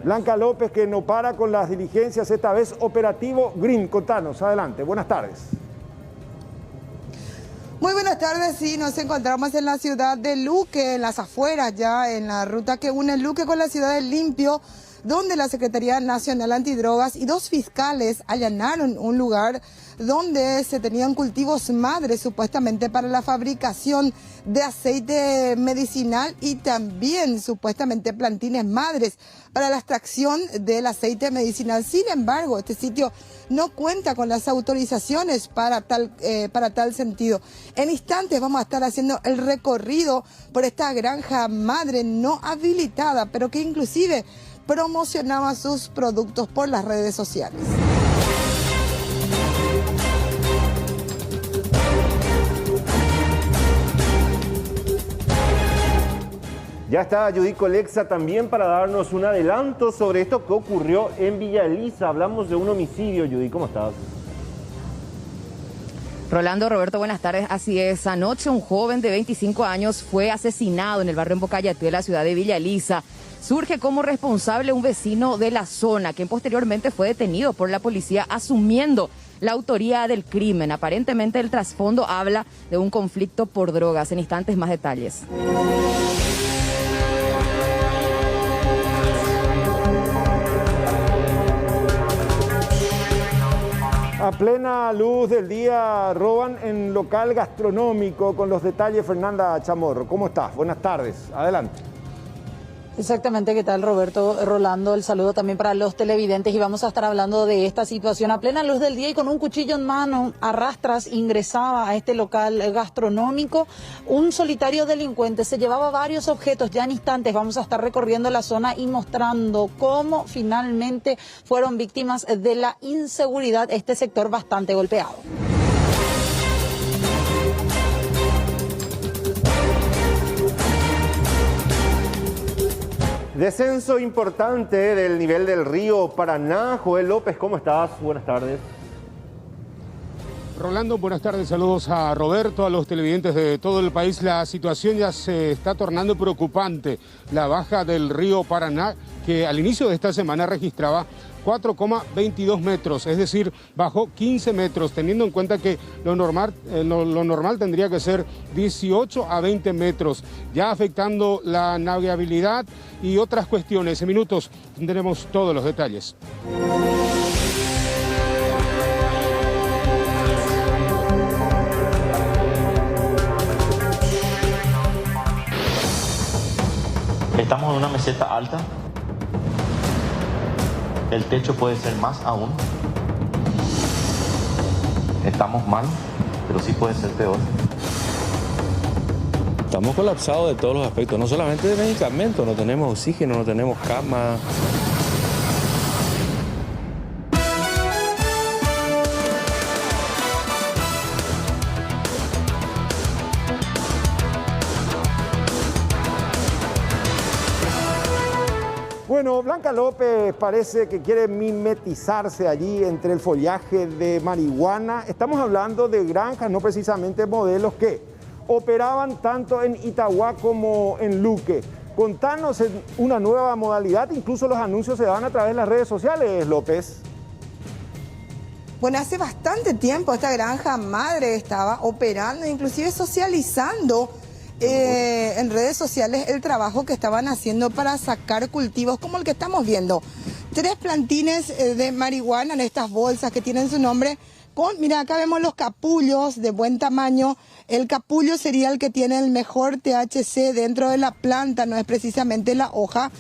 Blanca López, que no para con las diligencias, esta vez operativo Green. Contanos, adelante, buenas tardes. Muy buenas tardes, sí, nos encontramos en la ciudad de Luque, en las afueras ya, en la ruta que une Luque con la ciudad de Limpio, donde la Secretaría Nacional Antidrogas y dos fiscales allanaron un lugar donde se tenían cultivos madres supuestamente para la fabricación de aceite medicinal y también supuestamente plantines madres para la extracción del aceite medicinal. Sin embargo, este sitio no cuenta con las autorizaciones para tal sentido. En instantes vamos a estar haciendo el recorrido por esta granja madre no habilitada, pero que inclusive promocionaba sus productos por las redes sociales. Ya está Judith Colexa también para darnos un adelanto sobre esto que ocurrió en Villa Elisa. Hablamos de un homicidio, Judith, ¿cómo estás? Rolando, Roberto, buenas tardes. Así es, anoche un joven de 25 años fue asesinado en el barrio Embocayatí de la ciudad de Villa Elisa. Surge como responsable un vecino de la zona, quien posteriormente fue detenido por la policía asumiendo la autoría del crimen. Aparentemente el trasfondo habla de un conflicto por drogas. En instantes más detalles. A plena luz del día roban en local gastronómico. Con los detalles, Fernanda Chamorro. ¿Cómo estás? Buenas tardes. Adelante. Exactamente, ¿qué tal, Roberto? Rolando, el saludo también para los televidentes y vamos a estar hablando de esta situación a plena luz del día y con un cuchillo en mano, a rastras, ingresaba a este local gastronómico. Un solitario delincuente se llevaba varios objetos. Ya en instantes vamos a estar recorriendo la zona y mostrando cómo finalmente fueron víctimas de la inseguridad este sector bastante golpeado. Descenso importante del nivel del río Paraná. Joel López, ¿cómo estás? Buenas tardes. Rolando, buenas tardes, saludos a Roberto, a los televidentes de todo el país. La situación ya se está tornando preocupante. La baja del río Paraná, que al inicio de esta semana registraba 4,22 metros, es decir, bajó 15 metros, teniendo en cuenta que lo normal tendría que ser 18 a 20 metros, ya afectando la navegabilidad y otras cuestiones. En minutos tendremos todos los detalles. Estamos en una meseta alta. El techo puede ser más aún. Estamos mal, pero sí puede ser peor. Estamos colapsados de todos los aspectos, no solamente de medicamentos, no tenemos oxígeno, no tenemos cama. Bueno, Blanca López parece que quiere mimetizarse allí entre el follaje de marihuana. Estamos hablando de granjas, no precisamente modelos que operaban tanto en Itagua como en Luque. Contanos una nueva modalidad, incluso los anuncios se daban a través de las redes sociales, López. Bueno, hace bastante tiempo esta granja madre estaba operando, inclusive socializando en redes sociales el trabajo que estaban haciendo para sacar cultivos como el que estamos viendo. 3 plantines de marihuana en estas bolsas que tienen su nombre. Mira, acá vemos los capullos de buen tamaño. El capullo sería el que tiene el mejor THC dentro de la planta, no es precisamente la hoja.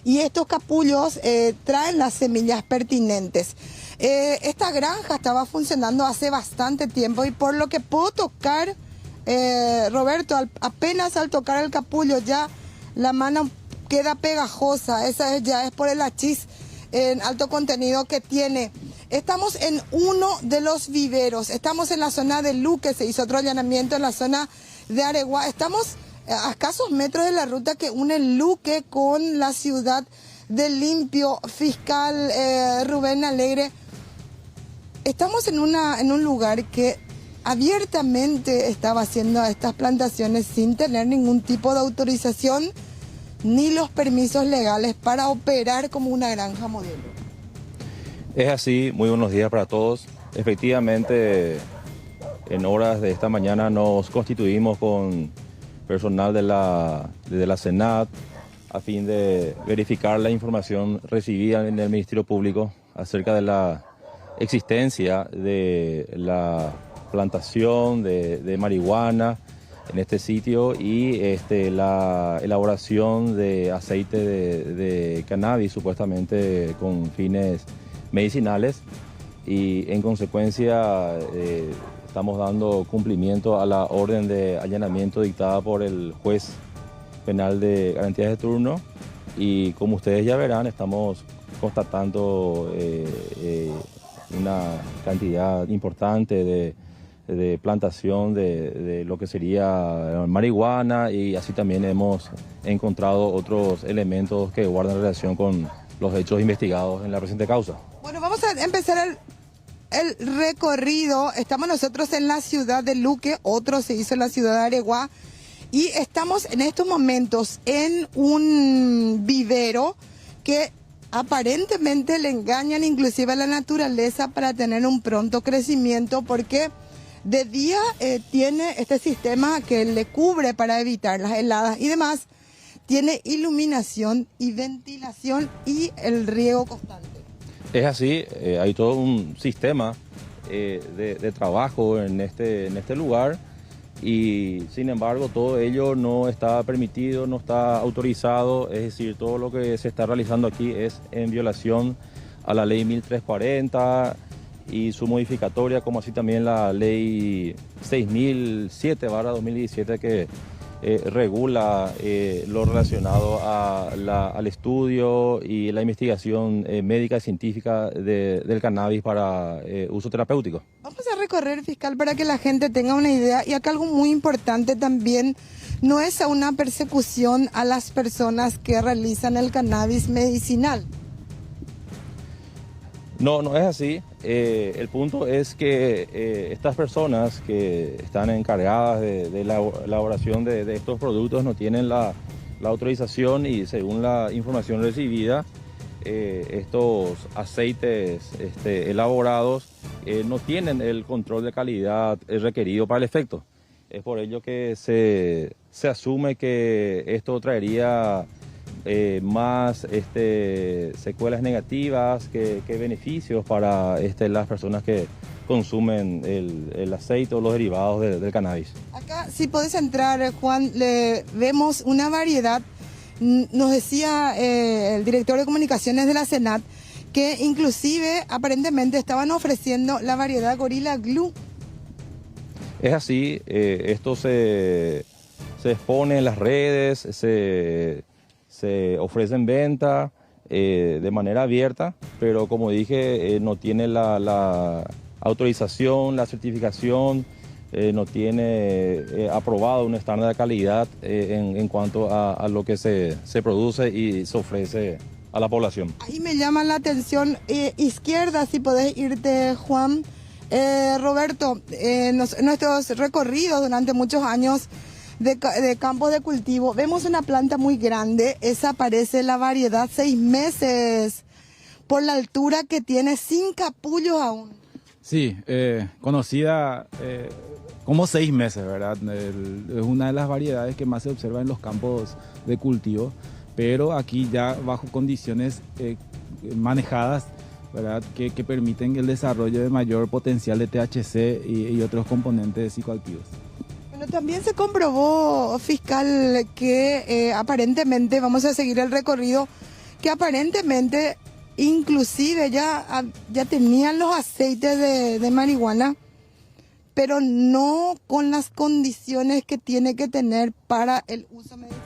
Y estos capullos traen las semillas pertinentes. Esta granja estaba funcionando hace bastante tiempo y por lo que puedo tocar, Roberto, apenas al tocar el capullo ya la mano queda pegajosa. Esa ya es por el hachís en alto contenido que tiene. Estamos en uno de los viveros, estamos en la zona de Luque, se hizo otro allanamiento en la zona de Areguá. Estamos a escasos metros de la ruta que une Luque con la ciudad de Limpio. Fiscal Rubén Alegre, estamos en un lugar que abiertamente estaba haciendo estas plantaciones sin tener ningún tipo de autorización ni los permisos legales para operar como una granja modelo. Es así, muy buenos días para todos. Efectivamente, en horas de esta mañana nos constituimos con personal de la Senat a fin de verificar la información recibida en el Ministerio Público acerca de la existencia de la plantación de marihuana en este sitio y la elaboración de aceite de cannabis supuestamente con fines medicinales, y en consecuencia estamos dando cumplimiento a la orden de allanamiento dictada por el juez penal de garantías de turno, y como ustedes ya verán estamos constatando una cantidad importante de plantación de lo que sería marihuana, y así también hemos encontrado otros elementos que guardan relación con los hechos investigados en la presente causa. Bueno, vamos a empezar el recorrido. Estamos nosotros en la ciudad de Luque, otro se hizo en la ciudad de Areguá, y estamos en estos momentos en un vivero que aparentemente le engañan inclusive a la naturaleza para tener un pronto crecimiento, porque de día tiene este sistema que le cubre para evitar las heladas y demás, tiene iluminación y ventilación y el riego constante. Es así, hay todo un sistema de trabajo en este lugar, y sin embargo todo ello no está permitido, no está autorizado, es decir, todo lo que se está realizando aquí es en violación a la ley 1340 y su modificatoria, como así también la ley 6007/2017 que regula lo relacionado al estudio y la investigación médica y científica del cannabis para uso terapéutico. Vamos a recorrer, fiscal, para que la gente tenga una idea, y acá algo muy importante también, no es una persecución a las personas que realizan el cannabis medicinal. No, no es así. El punto es que estas personas que están encargadas de la elaboración de estos productos no tienen la autorización, y según la información recibida, estos aceites elaborados no tienen el control de calidad requerido para el efecto. Es por ello que se asume que esto traería más secuelas negativas que beneficios para las personas que consumen el aceite o los derivados del cannabis. Acá, si podés entrar, Juan, vemos una variedad. Nos decía el director de comunicaciones de la Senat que inclusive aparentemente estaban ofreciendo la variedad Gorilla Glue. Es así, esto se expone en las redes, se ofrece en venta de manera abierta, pero como dije, no tiene la autorización, la certificación, no tiene aprobado un estándar de calidad en cuanto a lo que se produce y se ofrece a la población. Ahí me llama la atención, izquierda, si podés irte, Juan. Roberto, nuestros recorridos durante muchos años de campos de cultivo, vemos una planta muy grande, esa parece la variedad 6 meses, por la altura que tiene, sin capullos aún. Sí, conocida como 6 meses, ¿verdad? Es una de las variedades que más se observa en los campos de cultivo, pero aquí ya bajo condiciones manejadas, ¿verdad? Que permiten el desarrollo de mayor potencial de THC y otros componentes psicoactivos. Bueno, también se comprobó, fiscal, que aparentemente, vamos a seguir el recorrido, que aparentemente inclusive ya tenían los aceites de marihuana, pero no con las condiciones que tiene que tener para el uso medicinal.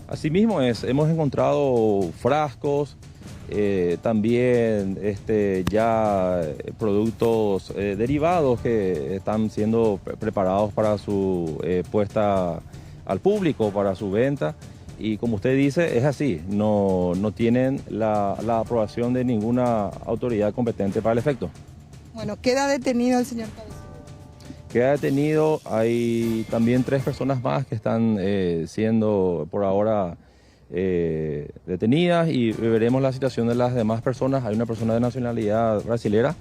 Asimismo hemos encontrado frascos, también ya productos derivados que están siendo preparados para su puesta al público, para su venta. Y como usted dice, es así, no tienen la aprobación de ninguna autoridad competente para el efecto. Bueno, queda detenido el señor Cabezudo. Queda detenido, hay también 3 personas más que están siendo por ahora detenidas y veremos la situación de las demás personas. Hay una persona de nacionalidad brasilera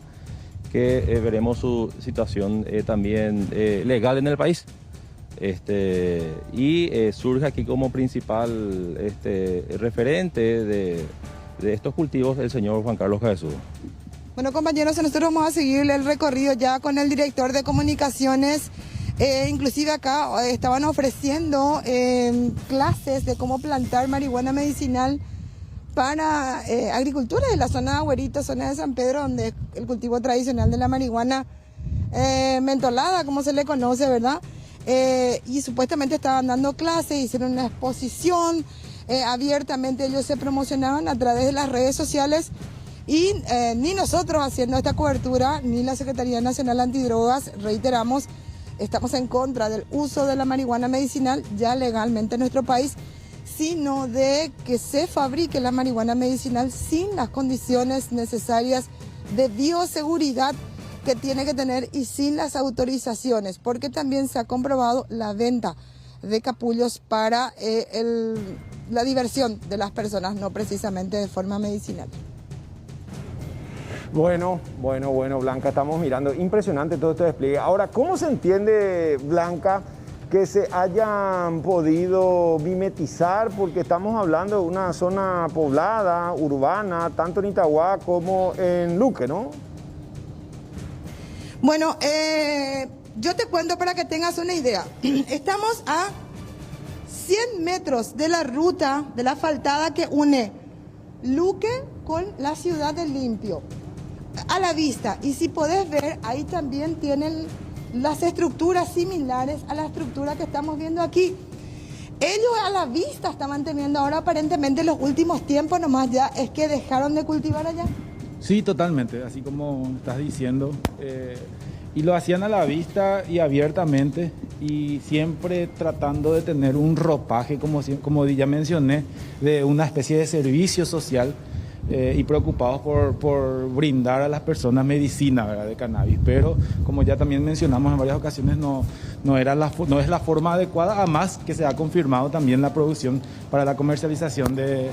que veremos su situación también legal en el país. Surge aquí como principal referente de estos cultivos el señor Juan Carlos Cabezudo. Bueno, compañeros, nosotros vamos a seguir el recorrido ya con el director de comunicaciones. Inclusive acá estaban ofreciendo clases de cómo plantar marihuana medicinal para agricultura de la zona de Agüerito, zona de San Pedro, donde el cultivo tradicional de la marihuana mentolada, como se le conoce, ¿verdad? Y supuestamente estaban dando clases, hicieron una exposición, abiertamente ellos se promocionaban a través de las redes sociales. Y ni nosotros haciendo esta cobertura, ni la Secretaría Nacional Antidrogas, reiteramos, estamos en contra del uso de la marihuana medicinal ya legalmente en nuestro país, sino de que se fabrique la marihuana medicinal sin las condiciones necesarias de bioseguridad que tiene que tener y sin las autorizaciones, porque también se ha comprobado la venta de capullos para la diversión de las personas, no precisamente de forma medicinal. Bueno, Blanca, estamos mirando. Impresionante todo este despliegue. Ahora, ¿cómo se entiende, Blanca, que se hayan podido mimetizar? Porque estamos hablando de una zona poblada, urbana, tanto en Itagua como en Luque, ¿no? Bueno, yo te cuento para que tengas una idea. Estamos a 100 metros de la ruta, de la asfaltada que une Luque con la ciudad de Limpio. A la vista, y si podés ver, ahí también tienen las estructuras similares a la estructura que estamos viendo aquí. Ellos a la vista estaban teniendo ahora aparentemente los últimos tiempos nomás ya es que dejaron de cultivar allá. Sí, totalmente, así como estás diciendo. Y lo hacían a la vista y abiertamente y siempre tratando de tener un ropaje, como ya mencioné, de una especie de servicio social. Y preocupados por brindar a las personas medicina, ¿verdad?, de cannabis, pero como ya también mencionamos en varias ocasiones no es la forma adecuada, además que se ha confirmado también la producción para la comercialización de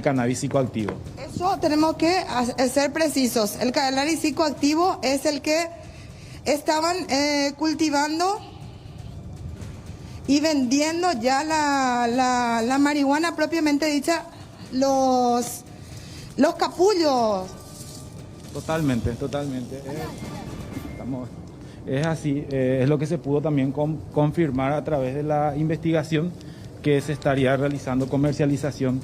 cannabis psicoactivo. Eso tenemos que ser precisos, el cannabis psicoactivo es el que estaban cultivando y vendiendo ya la marihuana propiamente dicha, los capullos. Totalmente. Es así, es lo que se pudo también confirmar a través de la investigación que se estaría realizando comercialización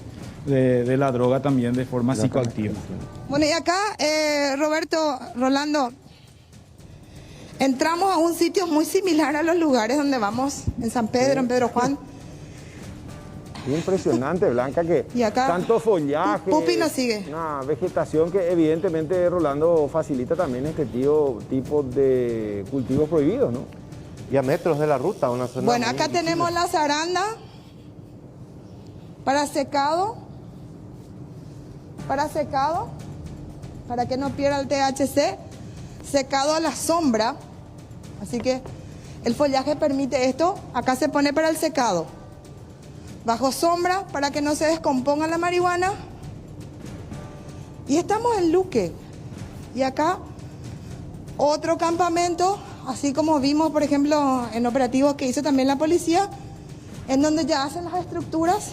de la droga también de forma psicoactiva. Bueno, y acá, Rolando, entramos a un sitio muy similar a los lugares donde vamos en San Pedro, en Pedro Juan. Impresionante, Blanca, que y acá, tanto follaje, Pupi nos sigue. Una vegetación que evidentemente, Rolando, facilita también este tipo de cultivos prohibidos, ¿no? Y a metros de la ruta, una zona. Bueno, acá tenemos la zaranda para secado, para que no pierda el THC, secado a la sombra, así que el follaje permite esto, acá se pone para el secado. Bajo sombra para que no se descomponga la marihuana. Y estamos en Luque. Y acá otro campamento, así como vimos, por ejemplo, en operativos que hizo también la policía, en donde ya hacen las estructuras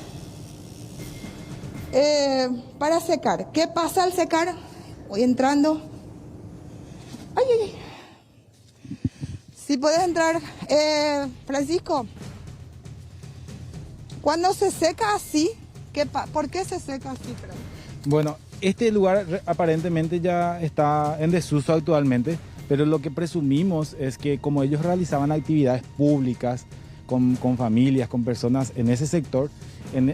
para secar. ¿Qué pasa al secar? Voy entrando. Ay. Si puedes entrar, Francisco. Cuando se seca así, ¿por qué se seca así? Bueno, este lugar aparentemente ya está en desuso actualmente, pero lo que presumimos es que como ellos realizaban actividades públicas con familias, con personas en ese sector,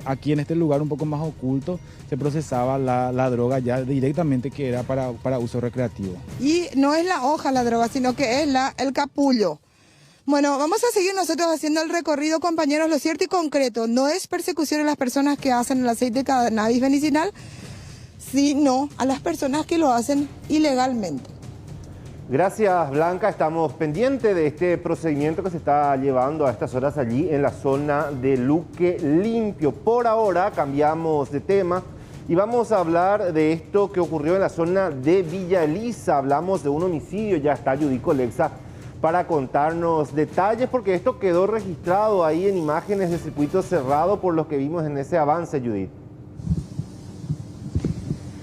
aquí en este lugar un poco más oculto, se procesaba la droga ya directamente que era para uso recreativo. Y no es la hoja la droga, sino que es el capullo. Bueno, vamos a seguir nosotros haciendo el recorrido, compañeros. Lo cierto y concreto, no es persecución a las personas que hacen el aceite de cannabis medicinal, sino a las personas que lo hacen ilegalmente. Gracias, Blanca. Estamos pendientes de este procedimiento que se está llevando a estas horas allí en la zona de Luque Limpio. Por ahora cambiamos de tema y vamos a hablar de esto que ocurrió en la zona de Villa Elisa. Hablamos de un homicidio, ya está Judith Colexa para contarnos detalles, porque esto quedó registrado ahí en imágenes de circuito cerrado por lo que vimos en ese avance, Judith.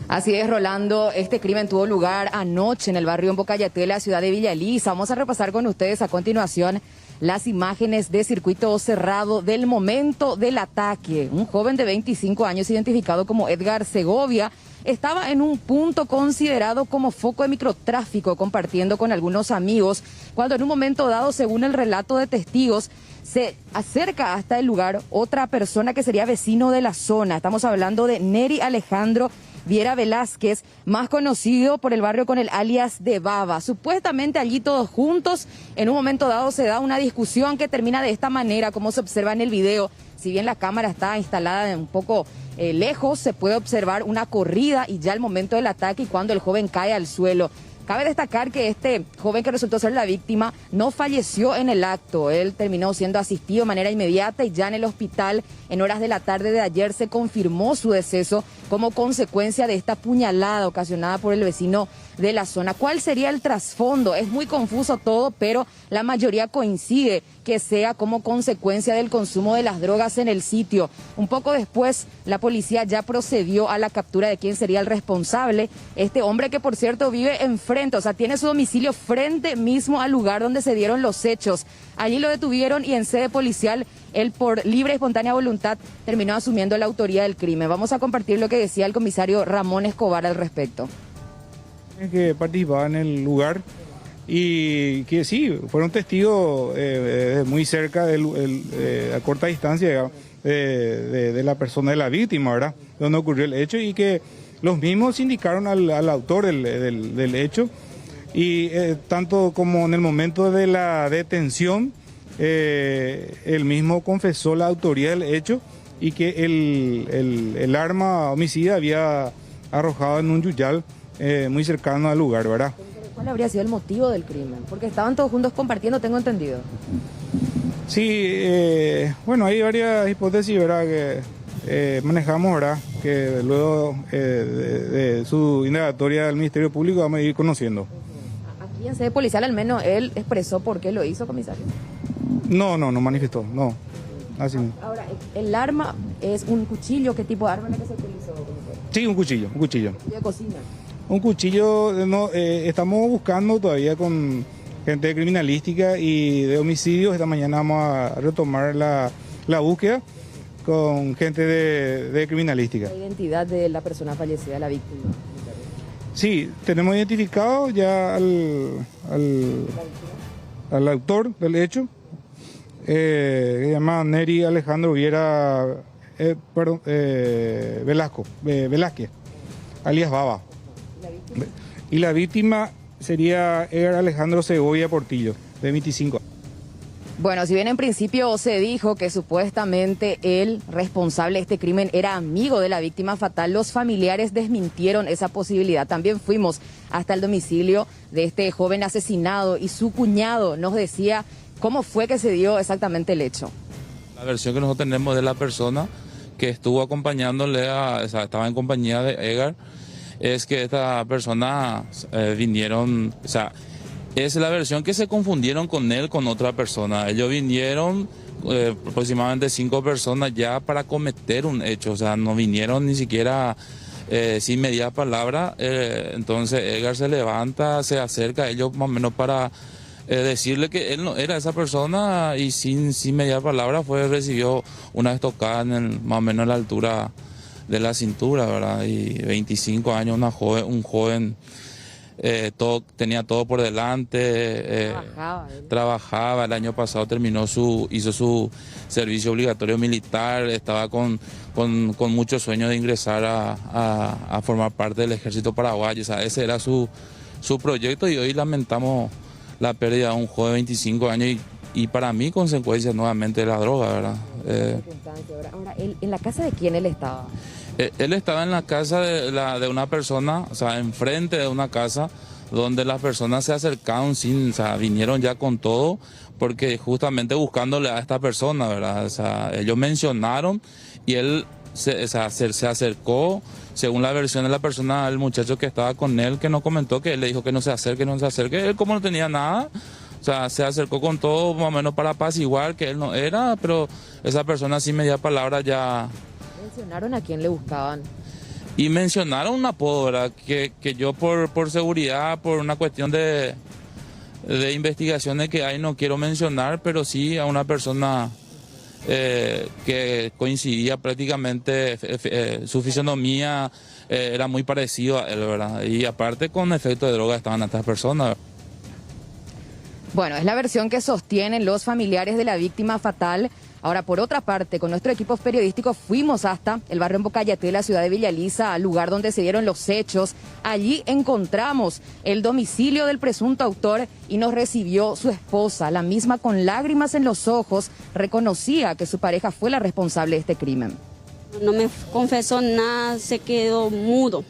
Así es, Rolando, este crimen tuvo lugar anoche en el barrio Embocayate, la ciudad de Villa Elisa. Vamos a repasar con ustedes a continuación las imágenes de circuito cerrado del momento del ataque. Un joven de 25 años identificado como Edgar Segovia estaba en un punto considerado como foco de microtráfico, compartiendo con algunos amigos, cuando en un momento dado, según el relato de testigos, se acerca hasta el lugar otra persona que sería vecino de la zona. Estamos hablando de Neri Alejandro Viera Velázquez, más conocido por el barrio con el alias de Baba. Supuestamente allí todos juntos, en un momento dado se da una discusión que termina de esta manera, como se observa en el video. Si bien la cámara está instalada un poco lejos, se puede observar una corrida y ya al momento del ataque y cuando el joven cae al suelo. Cabe destacar que este joven que resultó ser la víctima no falleció en el acto. Él terminó siendo asistido de manera inmediata y ya en el hospital en horas de la tarde de ayer se confirmó su deceso como consecuencia de esta puñalada ocasionada por el vecino de la zona. ¿Cuál sería el trasfondo? Es muy confuso todo, pero la mayoría coincide que sea como consecuencia del consumo de las drogas en el sitio. Un poco después, la policía ya procedió a la captura de quién sería el responsable. Este hombre que, por cierto, vive enfrente, o sea, tiene su domicilio frente mismo al lugar donde se dieron los hechos. Allí lo detuvieron y en sede policial, él por libre y espontánea voluntad terminó asumiendo la autoría del crimen. Vamos a compartir lo que decía el comisario Ramón Escobar al respecto. Que participaba en el lugar y que sí, fueron testigos muy cerca, a corta distancia de la persona de la víctima, ¿verdad? Donde ocurrió el hecho y que los mismos indicaron al autor del hecho y tanto como en el momento de la detención, él mismo confesó la autoría del hecho y que el arma homicida había arrojado en un yuyal muy cercano al lugar, ¿verdad? ¿Cuál habría sido el motivo del crimen? Porque estaban todos juntos compartiendo, tengo entendido. Sí, bueno, hay varias hipótesis, ¿verdad? Que manejamos, ¿verdad? Que luego de su indagatoria del Ministerio Público vamos a ir conociendo. Aquí en sede policial al menos él expresó por qué lo hizo, comisario. No manifestó, no. Así no. Ahora, ¿el arma es un cuchillo? ¿Qué tipo de arma es la que se utilizó? Sí, un cuchillo. ¿De cocina? Un cuchillo, no, estamos buscando todavía con gente de criminalística y de homicidios. Esta mañana vamos a retomar la búsqueda con gente de criminalística. ¿La identidad de la persona fallecida, la víctima? Sí, tenemos identificado ya al autor del hecho, que se llama Neri Alejandro Viera Velázquez, alias Baba. Y la víctima sería Edgar Alejandro Segovia Portillo, de 25 años. Bueno, si bien en principio se dijo que supuestamente el responsable de este crimen era amigo de la víctima fatal, los familiares desmintieron esa posibilidad. También fuimos hasta el domicilio de este joven asesinado y su cuñado nos decía cómo fue que se dio exactamente el hecho. La versión que nosotros tenemos de la persona que estuvo acompañándole, estaba en compañía de Edgar, es que esta persona vinieron, o sea, es la versión que se confundieron con él con otra persona. Ellos vinieron aproximadamente 5 personas ya para cometer un hecho, o sea, no vinieron ni siquiera sin media palabra. Entonces Edgar se levanta, se acerca a ellos más o menos para decirle que él no era esa persona y sin media palabra recibió una estocada más o menos a la altura de la cintura, ¿verdad? Y 25 años, un joven, tenía todo por delante, trabajaba, el año pasado hizo su servicio obligatorio militar, estaba con muchos sueños de ingresar a formar parte del ejército paraguayo, o sea, ese era su proyecto y hoy lamentamos la pérdida de un joven de 25 años y para mí consecuencia nuevamente de la droga, ¿verdad? Ahora, ¿en la casa de quién él estaba? Él estaba en la casa de una persona, o sea, enfrente de una casa donde las personas se acercaron sin, o sea, vinieron ya con todo, porque justamente buscándole a esta persona, ¿verdad? O sea, ellos mencionaron y él se acercó, según la versión de la persona, el muchacho que estaba con él, que nos comentó que él le dijo que no se acerque, él como no tenía nada, o sea, se acercó con todo más o menos para apaciguar que él no era, pero esa persona sin media palabra ya... ¿Mencionaron a quién le buscaban? Y mencionaron un apodo, ¿verdad? Que yo por seguridad, por una cuestión de investigaciones que hay, no quiero mencionar, pero sí a una persona que coincidía prácticamente, su fisonomía era muy parecido a él, ¿verdad? Y aparte con efecto de droga estaban estas personas. Bueno, es la versión que sostienen los familiares de la víctima fatal. Ahora, por otra parte, con nuestro equipo periodístico fuimos hasta el barrio Embocayate de la ciudad de Villa Elisa, al lugar donde se dieron los hechos. Allí encontramos el domicilio del presunto autor y nos recibió su esposa. La misma, con lágrimas en los ojos, reconocía que su pareja fue la responsable de este crimen. No me confesó nada, se quedó mudo.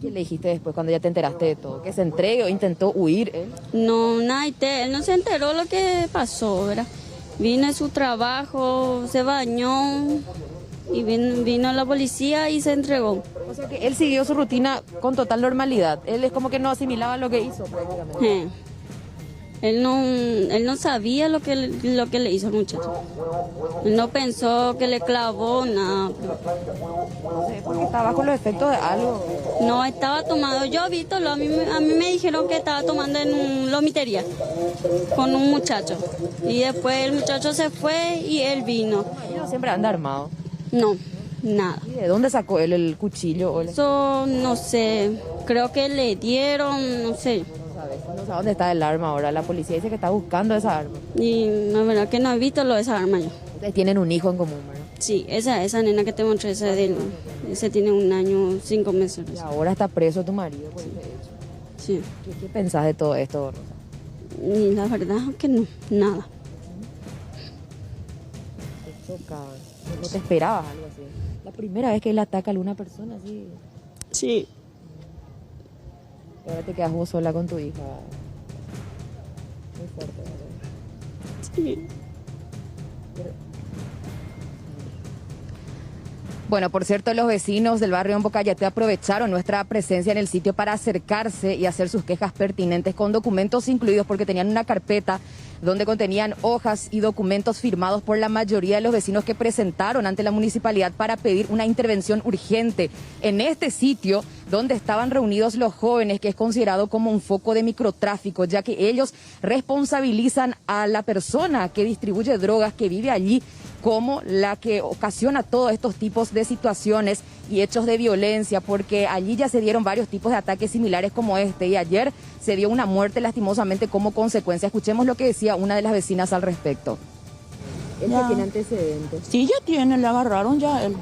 ¿Qué le dijiste después cuando ya te enteraste de todo? ¿Que se entregue o intentó huir él? No, nada, él no se enteró lo que pasó, ¿verdad? Vino a su trabajo, se bañó y vino la policía y se entregó. O sea que él siguió su rutina con total normalidad. Él es como que no asimilaba lo que hizo prácticamente. Él no sabía lo que le hizo al muchacho. Él no pensó que le clavó nada. No sé, porque estaba bajo los efectos de algo. No, estaba tomado. Yo he visto, a mí me dijeron que estaba tomando en un lomitería con un muchacho. Y después el muchacho se fue y él vino. ¿No siempre anda armado? No, nada. ¿Y de dónde sacó él el cuchillo? Eso no sé, creo que le dieron, no sé. No sé dónde está el arma ahora. La policía dice que está buscando esa arma. Y la verdad que no he visto lo de esa arma yo. Ustedes tienen un hijo en común, ¿verdad? Sí, esa nena que te mostré, ese tiene 1 año, 5 meses. Y ahora está preso tu marido por ese hecho. Sí. ¿Qué pensás de todo esto, Rosa? Y la verdad que no, nada. Qué chocada. ¿No te esperabas algo así? La primera vez que él ataca a una persona así. Sí. Y ahora te quedas vos sola con tu hija. Muy fuerte, ¿verdad? Sí. Bueno, por cierto, los vecinos del barrio Embocayate aprovecharon nuestra presencia en el sitio para acercarse y hacer sus quejas pertinentes con documentos incluidos, porque tenían una carpeta donde contenían hojas y documentos firmados por la mayoría de los vecinos que presentaron ante la municipalidad para pedir una intervención urgente en este sitio donde estaban reunidos los jóvenes, que es considerado como un foco de microtráfico, ya que ellos responsabilizan a la persona que distribuye drogas, que vive allí, como la que ocasiona todos estos tipos de situaciones y hechos de violencia, porque allí ya se dieron varios tipos de ataques similares como este, y ayer se dio una muerte lastimosamente como consecuencia. Escuchemos lo que decía una de las vecinas al respecto. ¿Él ya tiene antecedentes? Sí, ya tiene, le agarraron ya él.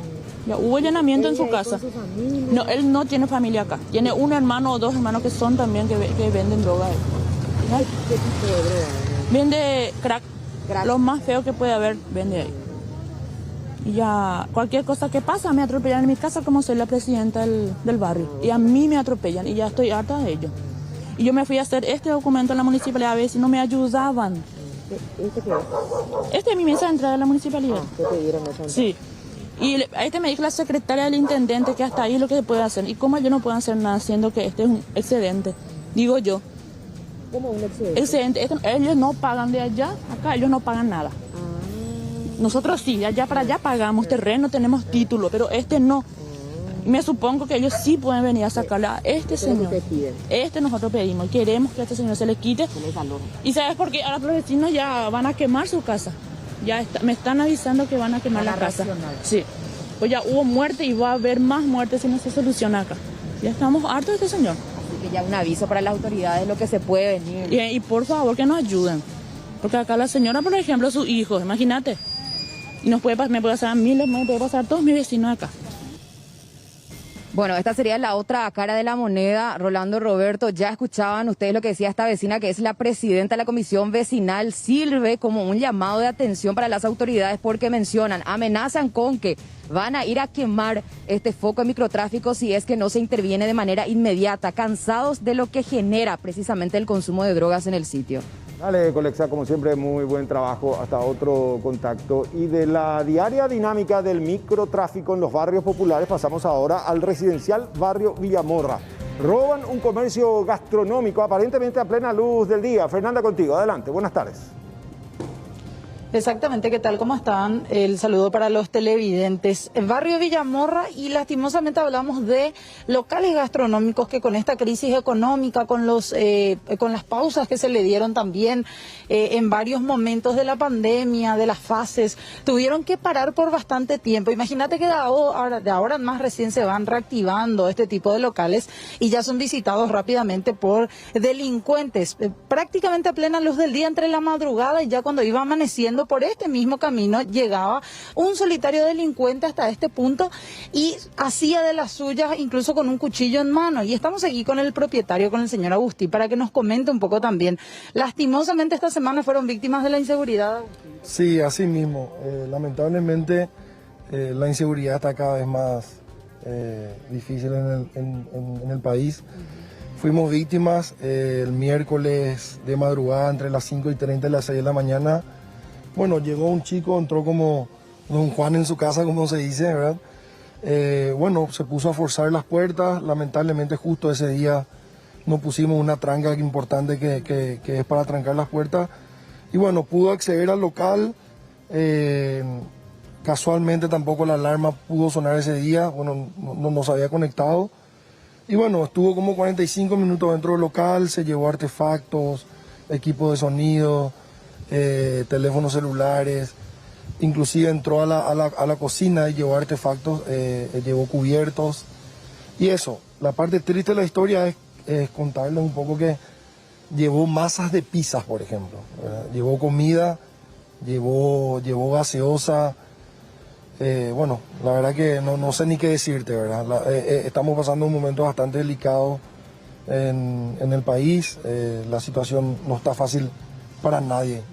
Ya hubo allanamiento en su casa. ¿Con su familia? No, él no tiene familia acá. Tiene un hermano o 2 hermanos que son también que venden droga. ¿Qué tipo de droga? Vende crack. Lo más feo que puede haber, vende ahí. Y ya cualquier cosa que pasa me atropellan en mi casa, como soy la presidenta del barrio. Y a mí me atropellan y ya estoy harta de ello. Y yo me fui a hacer este documento en la municipalidad a ver si no me ayudaban. ¿Este qué es? Este es mi mesa de entrada de la municipalidad. ¿Qué te dieron eso? Sí. Y este me dijo la secretaria del intendente que hasta ahí es lo que se puede hacer. ¿Y cómo yo no puedo hacer nada siendo que este es un excedente? Digo yo. ¿Cómo un excedente? Excedente. Ellos no pagan de allá, acá ellos no pagan nada. Nosotros sí, de allá para allá pagamos terreno, tenemos título, pero este no. Me supongo que ellos sí pueden venir a sacarle a este señor. Este nosotros pedimos y queremos que a este señor se le quite. ¿Y sabes por qué? Ahora los vecinos ya van a quemar su casa. Ya me están avisando que van a quemar la casa. Sí. Pues ya hubo muerte y va a haber más muertes si no se soluciona acá. Ya estamos hartos de este señor. Así que ya un aviso para las autoridades, lo que se puede venir. Y por favor que nos ayuden. Porque acá la señora, por ejemplo, su hijo, imagínate. Y me puede pasar a mí, me puede pasar a todos mis vecinos acá. Bueno, esta sería la otra cara de la moneda, Rolando, Roberto. Ya escuchaban ustedes lo que decía esta vecina, que es la presidenta de la comisión vecinal. Sirve como un llamado de atención para las autoridades porque mencionan, amenazan con que van a ir a quemar este foco de microtráfico si es que no se interviene de manera inmediata, cansados de lo que genera precisamente el consumo de drogas en el sitio. Dale, Colexa, como siempre, muy buen trabajo. Hasta otro contacto. Y de la diaria dinámica del microtráfico en los barrios populares pasamos ahora al residencial barrio Villamorra. Roban un comercio gastronómico aparentemente a plena luz del día. Fernanda, contigo. Adelante. Buenas tardes. Exactamente, ¿qué tal? ¿Cómo están? El saludo para los televidentes. En barrio Villamorra, y lastimosamente hablamos de locales gastronómicos que con esta crisis económica, con las pausas que se le dieron también en varios momentos de la pandemia, de las fases, tuvieron que parar por bastante tiempo. Imagínate que de ahora en más recién se van reactivando este tipo de locales y ya son visitados rápidamente por delincuentes, prácticamente a plena luz del día entre la madrugada, y ya cuando iba amaneciendo por este mismo camino llegaba un solitario delincuente hasta este punto y hacía de las suyas, incluso con un cuchillo en mano. Y estamos aquí con el propietario, con el señor Agustín, para que nos comente un poco también. Lastimosamente esta semana fueron víctimas de la inseguridad. Sí, así mismo. Lamentablemente la inseguridad está cada vez más difícil en el país. Fuimos víctimas el miércoles de madrugada entre las 5:30 y las 6 de la mañana. Bueno, llegó un chico, entró como Don Juan en su casa, como se dice, ¿verdad? Bueno, se puso a forzar las puertas. Lamentablemente justo ese día nos pusimos una tranca importante que es para trancar las puertas. Y bueno, pudo acceder al local. Casualmente tampoco la alarma pudo sonar ese día. Bueno, no se había conectado. Y bueno, estuvo como 45 minutos dentro del local, se llevó artefactos, equipo de sonido, teléfonos celulares, inclusive entró a la cocina y llevó artefactos, llevó cubiertos. Y eso, la parte triste de la historia es contarles un poco que llevó masas de pizzas, por ejemplo, ¿verdad? Llevó comida, llevó gaseosa. Bueno, la verdad que no sé ni qué decirte, ¿verdad? Estamos pasando un momento bastante delicado en el país. La situación no está fácil para nadie.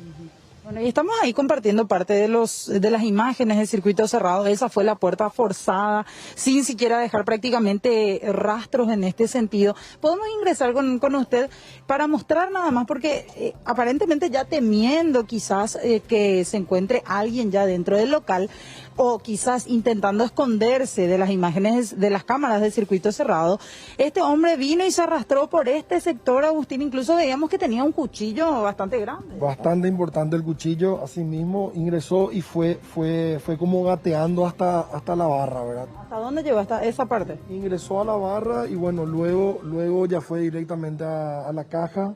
Bueno, y estamos ahí compartiendo parte de las imágenes del circuito cerrado. Esa fue la puerta forzada, sin siquiera dejar prácticamente rastros en este sentido. Podemos ingresar con usted para mostrar nada más, porque aparentemente ya temiendo quizás que se encuentre alguien ya dentro del local, o quizás intentando esconderse de las imágenes de las cámaras del circuito cerrado, este hombre vino y se arrastró por este sector, Agustín. Incluso veíamos que tenía un cuchillo bastante grande. Bastante importante el cuchillo, así mismo ingresó y fue como gateando hasta la barra, ¿verdad? ¿Hasta dónde llegó? ¿Hasta esa parte? Ingresó a la barra y bueno, luego ya fue directamente a la caja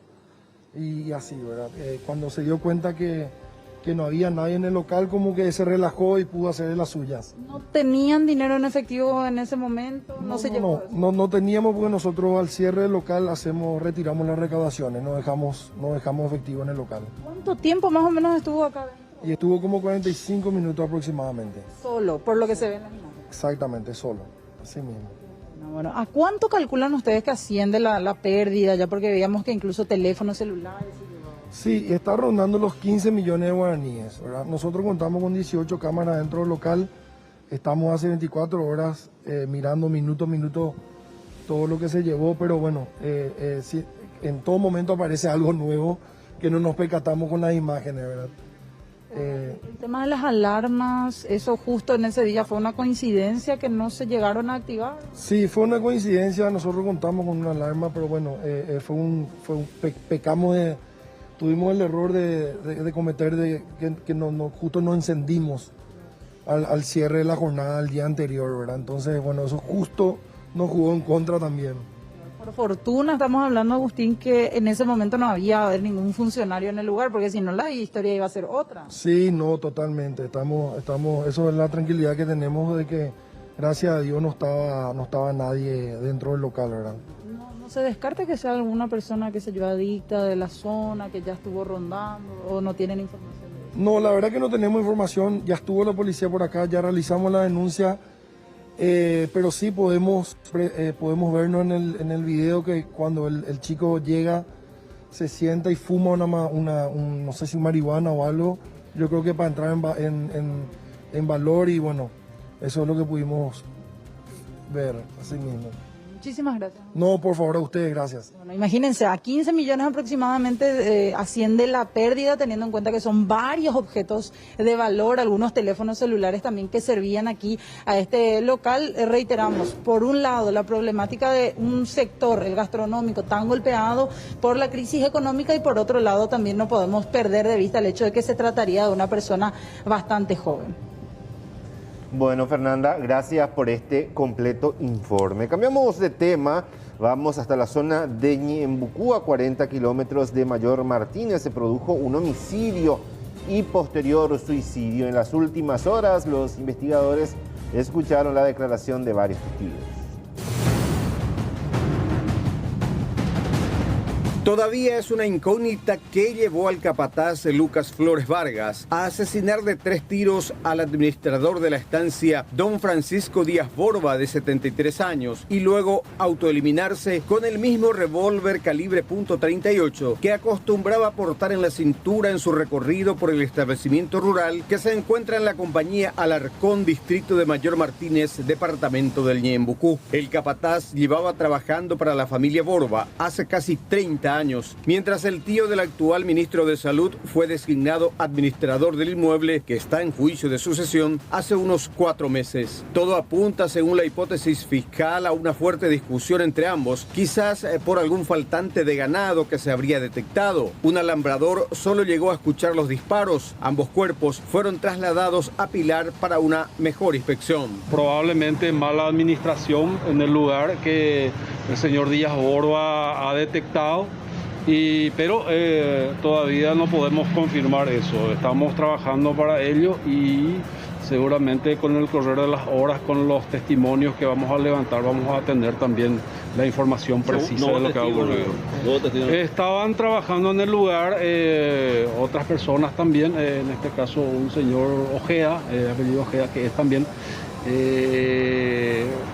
y así, ¿verdad? Cuando se dio cuenta que no había nadie en el local, como que se relajó y pudo hacer de las suyas. ¿No tenían dinero en efectivo en ese momento? No teníamos, porque nosotros al cierre del local retiramos las recaudaciones, no dejamos efectivo en el local. ¿Cuánto tiempo más o menos estuvo acá dentro? Y estuvo como 45 minutos aproximadamente. Solo, por lo que se ve en las imágenes. Exactamente, solo, así mismo. Bueno, ¿a cuánto calculan ustedes que asciende la pérdida? Ya porque veíamos que incluso teléfonos celulares... Sí, está rondando los 15 millones de guaraníes, ¿verdad? Nosotros contamos con 18 cámaras dentro del local. Estamos hace 24 horas mirando minuto a minuto todo lo que se llevó, pero bueno, sí, en todo momento aparece algo nuevo que no nos percatamos con las imágenes, ¿verdad? El tema de las alarmas, eso justo en ese día fue una coincidencia que no se llegaron a activar. Sí, fue una coincidencia. Nosotros contamos con una alarma, pero bueno, tuvimos el error de cometer que justo no encendimos al cierre de la jornada del día anterior, ¿verdad? Entonces, bueno, eso justo nos jugó en contra también. Por fortuna estamos hablando, Agustín, que en ese momento no había ningún funcionario en el lugar, porque si no la historia iba a ser otra. Sí, no, totalmente. Eso es la tranquilidad que tenemos de que, gracias a Dios, no estaba nadie dentro del local, ¿verdad? ¿No se descarta que sea alguna persona que se lleva adicta de la zona, que ya estuvo rondando, o no tienen información de eso? No, la verdad que no tenemos información. Ya estuvo la policía por acá, ya realizamos la denuncia. Pero sí podemos vernos en el video que cuando el chico llega, se sienta y fuma no sé si marihuana o algo. Yo creo que para entrar en valor, y bueno, eso es lo que pudimos ver así mismo. Muchísimas gracias. No, por favor, a ustedes, gracias. Bueno, imagínense, a 15 millones aproximadamente asciende la pérdida, teniendo en cuenta que son varios objetos de valor, algunos teléfonos celulares también que servían aquí a este local. Reiteramos, por un lado, la problemática de un sector, el gastronómico, tan golpeado por la crisis económica, y por otro lado también no podemos perder de vista el hecho de que se trataría de una persona bastante joven. Bueno, Fernanda, gracias por este completo informe. Cambiamos de tema, vamos hasta la zona de Ñembucú, a 40 kilómetros de Mayor Martínez. Se produjo un homicidio y posterior suicidio. En las últimas horas, los investigadores escucharon la declaración de varios testigos. Todavía es una incógnita que llevó al capataz Lucas Flores Vargas a asesinar de 3 tiros al administrador de la estancia, don Francisco Díaz Borba, de 73 años, y luego autoeliminarse con el mismo revólver calibre .38 que acostumbraba portar en la cintura en su recorrido por el establecimiento rural que se encuentra en la compañía Alarcón, distrito de Mayor Martínez, departamento del Ñembucú. El capataz llevaba trabajando para la familia Borba hace casi 30 años, mientras el tío del actual ministro de Salud fue designado administrador del inmueble, que está en juicio de sucesión hace unos 4 meses. Todo apunta, según la hipótesis fiscal, a una fuerte discusión entre ambos, quizás por algún faltante de ganado que se habría detectado. Un alambrador solo llegó a escuchar los disparos. Ambos cuerpos fueron trasladados a Pilar para una mejor inspección. Probablemente mala administración en el lugar que el señor Díaz Borba ha detectado, pero todavía no podemos confirmar eso. Estamos trabajando para ello y seguramente con el correr de las horas, con los testimonios que vamos a levantar, vamos a tener también la información precisa de lo que ha ocurrido. Estaban trabajando en el lugar otras personas también, en este caso un señor Ojeda, apellido Ojeda, que es también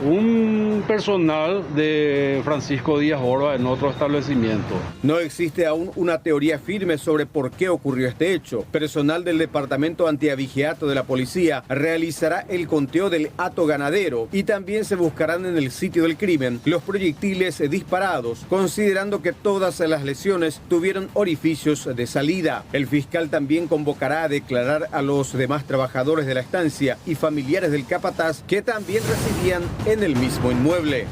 un personal de Francisco Díaz Borba en otro establecimiento. No existe aún una teoría firme sobre por qué ocurrió este hecho. Personal del Departamento Antiavigiato de la Policía realizará el conteo del hato ganadero y también se buscarán en el sitio del crimen los proyectiles disparados, considerando que todas las lesiones tuvieron orificios de salida. El fiscal también convocará a declarar a los demás trabajadores de la estancia y familiares del capataz que también residían en el mismo inmueble.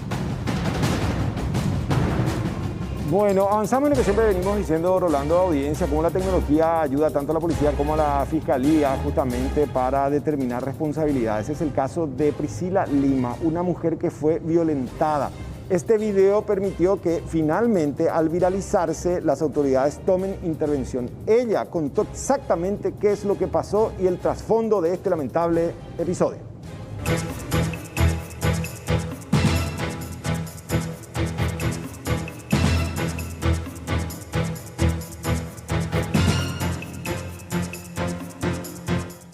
Bueno, avanzamos en lo que siempre venimos diciendo, Rolando, audiencia, cómo la tecnología ayuda tanto a la policía como a la fiscalía justamente para determinar responsabilidades. Ese es el caso de Priscila Lima, una mujer que fue violentada. Este video permitió que finalmente, al viralizarse, las autoridades tomen intervención. Ella contó exactamente qué es lo que pasó y el trasfondo de este lamentable episodio.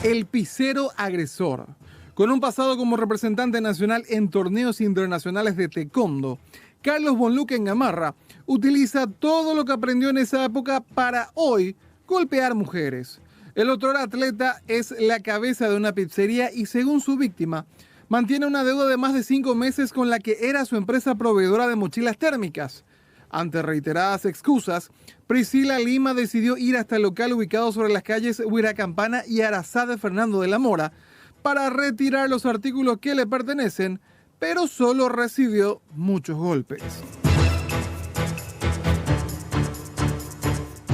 El pisero agresor. Con un pasado como representante nacional en torneos internacionales de taekwondo, Carlos Bonluque en Gamarra utiliza todo lo que aprendió en esa época para hoy golpear mujeres. El otro atleta es la cabeza de una pizzería y, según su víctima, mantiene una deuda de más de 5 meses con la que era su empresa proveedora de mochilas térmicas. Ante reiteradas excusas, Priscila Lima decidió ir hasta el local ubicado sobre las calles Huiracampana y Arazá de Fernando de la Mora para retirar los artículos que le pertenecen, pero solo recibió muchos golpes.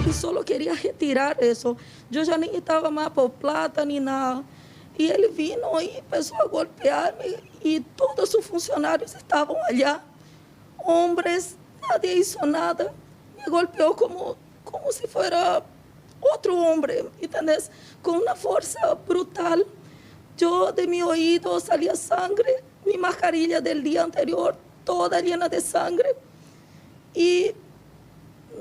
Y solo quería retirar eso. Yo ya ni estaba más por plata ni nada. Y él vino y empezó a golpearme y todos sus funcionarios estaban allá. Hombres, nadie hizo nada. Me golpeó como si fuera otro hombre, ¿entendés? Con una fuerza brutal. Yo de mi oído salía sangre, mi mascarilla del día anterior, toda llena de sangre. Y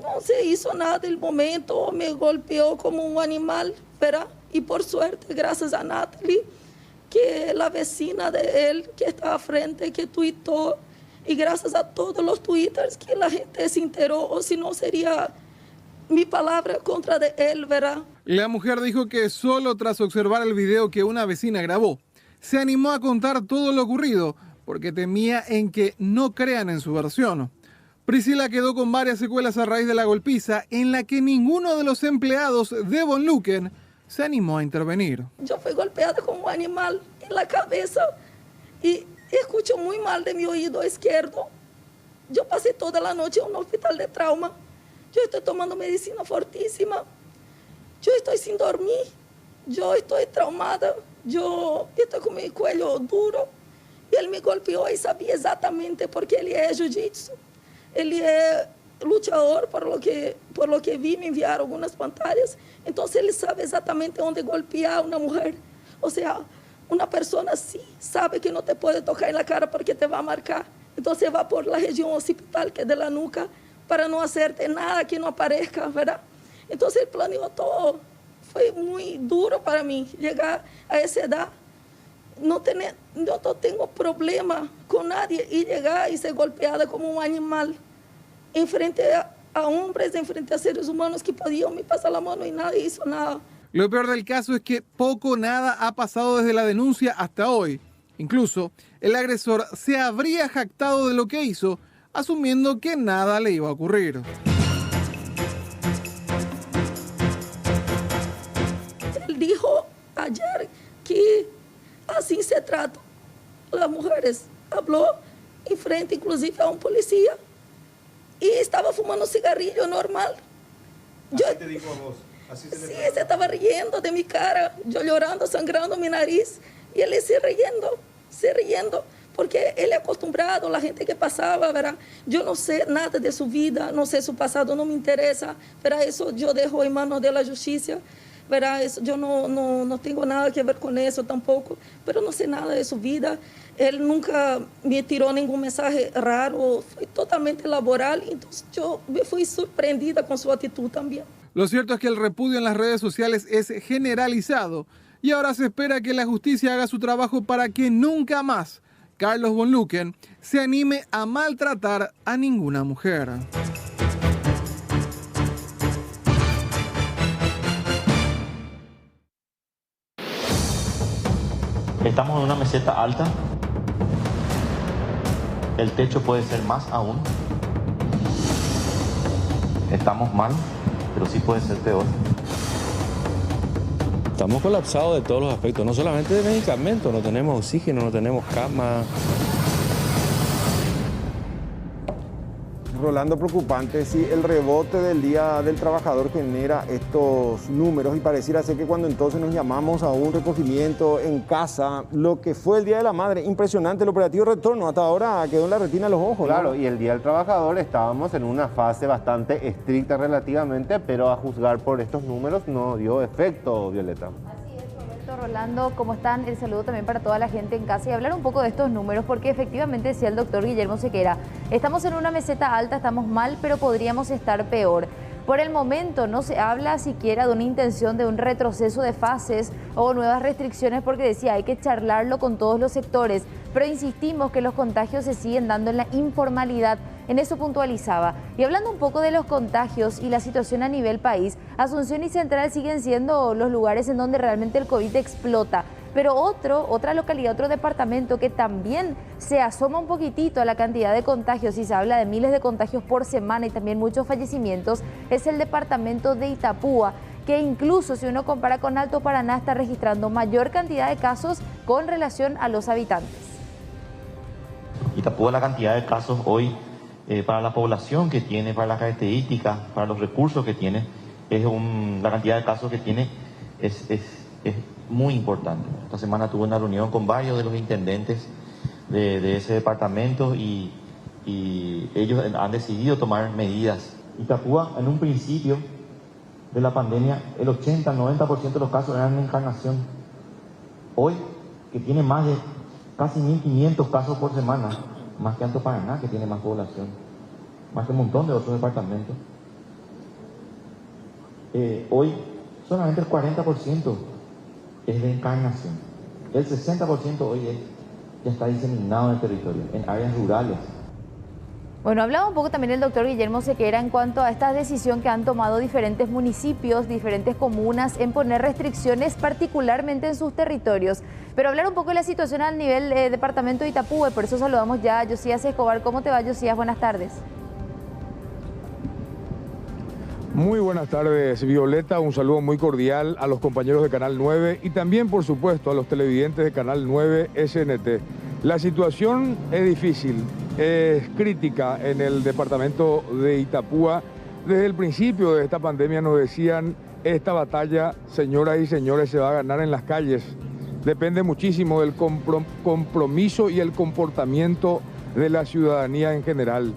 no se hizo nada del momento, me golpeó como un animal, ¿verdad? Y por suerte, gracias a Natalie, que la vecina de él que está frente, que tuitó, y gracias a todos los twitters que la gente se enteró, o si no sería mi palabra contra de él, ¿verdad? La mujer dijo que solo tras observar el video que una vecina grabó, se animó a contar todo lo ocurrido porque temía en que no crean en su versión. Priscila quedó con varias secuelas a raíz de la golpiza en la que ninguno de los empleados de Von Lucken se animó a intervenir. Yo fui golpeada como un animal en la cabeza y escucho muy mal de mi oído izquierdo. Yo pasé toda la noche en un hospital de trauma. Yo estoy tomando medicina fortísima. Yo estoy sin dormir. Yo estoy traumada. Yo estoy con mi cuello duro. Y él me golpeó y sabía exactamente porque él es jiu-jitsu. Él es luchador, por lo que vi, me enviaron algunas pantallas. Entonces él sabe exactamente dónde golpear a una mujer. O sea, una persona así sabe que no te puede tocar en la cara porque te va a marcar. Entonces va por la región occipital, que es de la nuca, para no hacerte nada que no aparezca, ¿verdad? Entonces él planeó todo. Fue muy duro para mí llegar a esa edad. No tengo problema con nadie y llegar y ser golpeada como un animal en frente a hombres, en frente a seres humanos que podían me pasar la mano y nadie hizo nada. Lo peor del caso es que poco o nada ha pasado desde la denuncia hasta hoy. Incluso el agresor se habría jactado de lo que hizo, asumiendo que nada le iba a ocurrir. Él dijo ayer que así se trata las mujeres. Habló en frente inclusive a un policía y estaba fumando cigarrillo normal. ¿Así te dijo a vos? ¿Así Sí, se estaba riendo de mi cara, yo llorando, sangrando mi nariz, y él se riendo, porque él es acostumbrado, la gente que pasaba, ¿verdad? Yo no sé nada de su vida, no sé su pasado, no me interesa, pero eso yo dejo en manos de la justicia, ¿verdad? Eso, yo no tengo nada que ver con eso tampoco, pero no sé nada de su vida. Él nunca me tiró ningún mensaje raro, fue totalmente laboral, entonces yo me fui sorprendida con su actitud también. Lo cierto es que el repudio en las redes sociales es generalizado y ahora se espera que la justicia haga su trabajo para que nunca más Carlos Von Lucken se anime a maltratar a ninguna mujer. Estamos en una meseta alta. El techo puede ser más aún. Estamos mal, pero sí puede ser peor. Estamos colapsados de todos los aspectos, no solamente de medicamentos, no tenemos oxígeno, no tenemos cama. Rolando, preocupante si el rebote del Día del Trabajador genera estos números y pareciera ser que cuando entonces nos llamamos a un recogimiento en casa, lo que fue el Día de la Madre, impresionante el operativo retorno, hasta ahora quedó en la retina de los ojos. Claro, ¿no? y el Día del Trabajador estábamos en una fase bastante estricta relativamente, pero a juzgar por estos números no dio efecto, Violeta. Rolando, ¿cómo están? El saludo también para toda la gente en casa y hablar un poco de estos números porque efectivamente decía el doctor Guillermo Sequera, estamos en una meseta alta, estamos mal, pero podríamos estar peor. Por el momento no se habla siquiera de una intención de un retroceso de fases o nuevas restricciones porque decía hay que charlarlo con todos los sectores, pero insistimos que los contagios se siguen dando en la informalidad, en eso puntualizaba. Y hablando un poco de los contagios y la situación a nivel país, Asunción y Central siguen siendo los lugares en donde realmente el COVID explota. Pero otra localidad, otro departamento que también se asoma un poquitito a la cantidad de contagios y se habla de miles de contagios por semana y también muchos fallecimientos, es el departamento de Itapúa, que incluso si uno compara con Alto Paraná está registrando mayor cantidad de casos con relación a los habitantes. Itapúa, la cantidad de casos hoy para la población que tiene, para las características, para los recursos que tiene, la cantidad de casos que tiene es muy importante. Esta semana tuve una reunión con varios de los intendentes de ese departamento y ellos han decidido tomar medidas. Itapúa, en un principio de la pandemia, el 80-90% de los casos eran en Encarnación. Hoy, que tiene más de casi 1.500 casos por semana, más que Alto Paraná, que tiene más población, más que un montón de otros departamentos. Hoy, solamente el 40% es de Encarnación. El 60% hoy ya está diseminado en el territorio, en áreas rurales. Bueno, hablaba un poco también el doctor Guillermo Sequera en cuanto a esta decisión que han tomado diferentes municipios, diferentes comunas en poner restricciones particularmente en sus territorios. Pero hablar un poco de la situación al nivel departamento de Itapúa, y por eso saludamos ya a Josías Escobar. ¿Cómo te va, Josías? Buenas tardes. Muy buenas tardes, Violeta. Un saludo muy cordial a los compañeros de Canal 9 y también, por supuesto, a los televidentes de Canal 9 SNT. La situación es difícil, es crítica en el departamento de Itapúa. Desde el principio de esta pandemia nos decían, esta batalla, señoras y señores, se va a ganar en las calles. Depende muchísimo del compromiso y el comportamiento de la ciudadanía en general.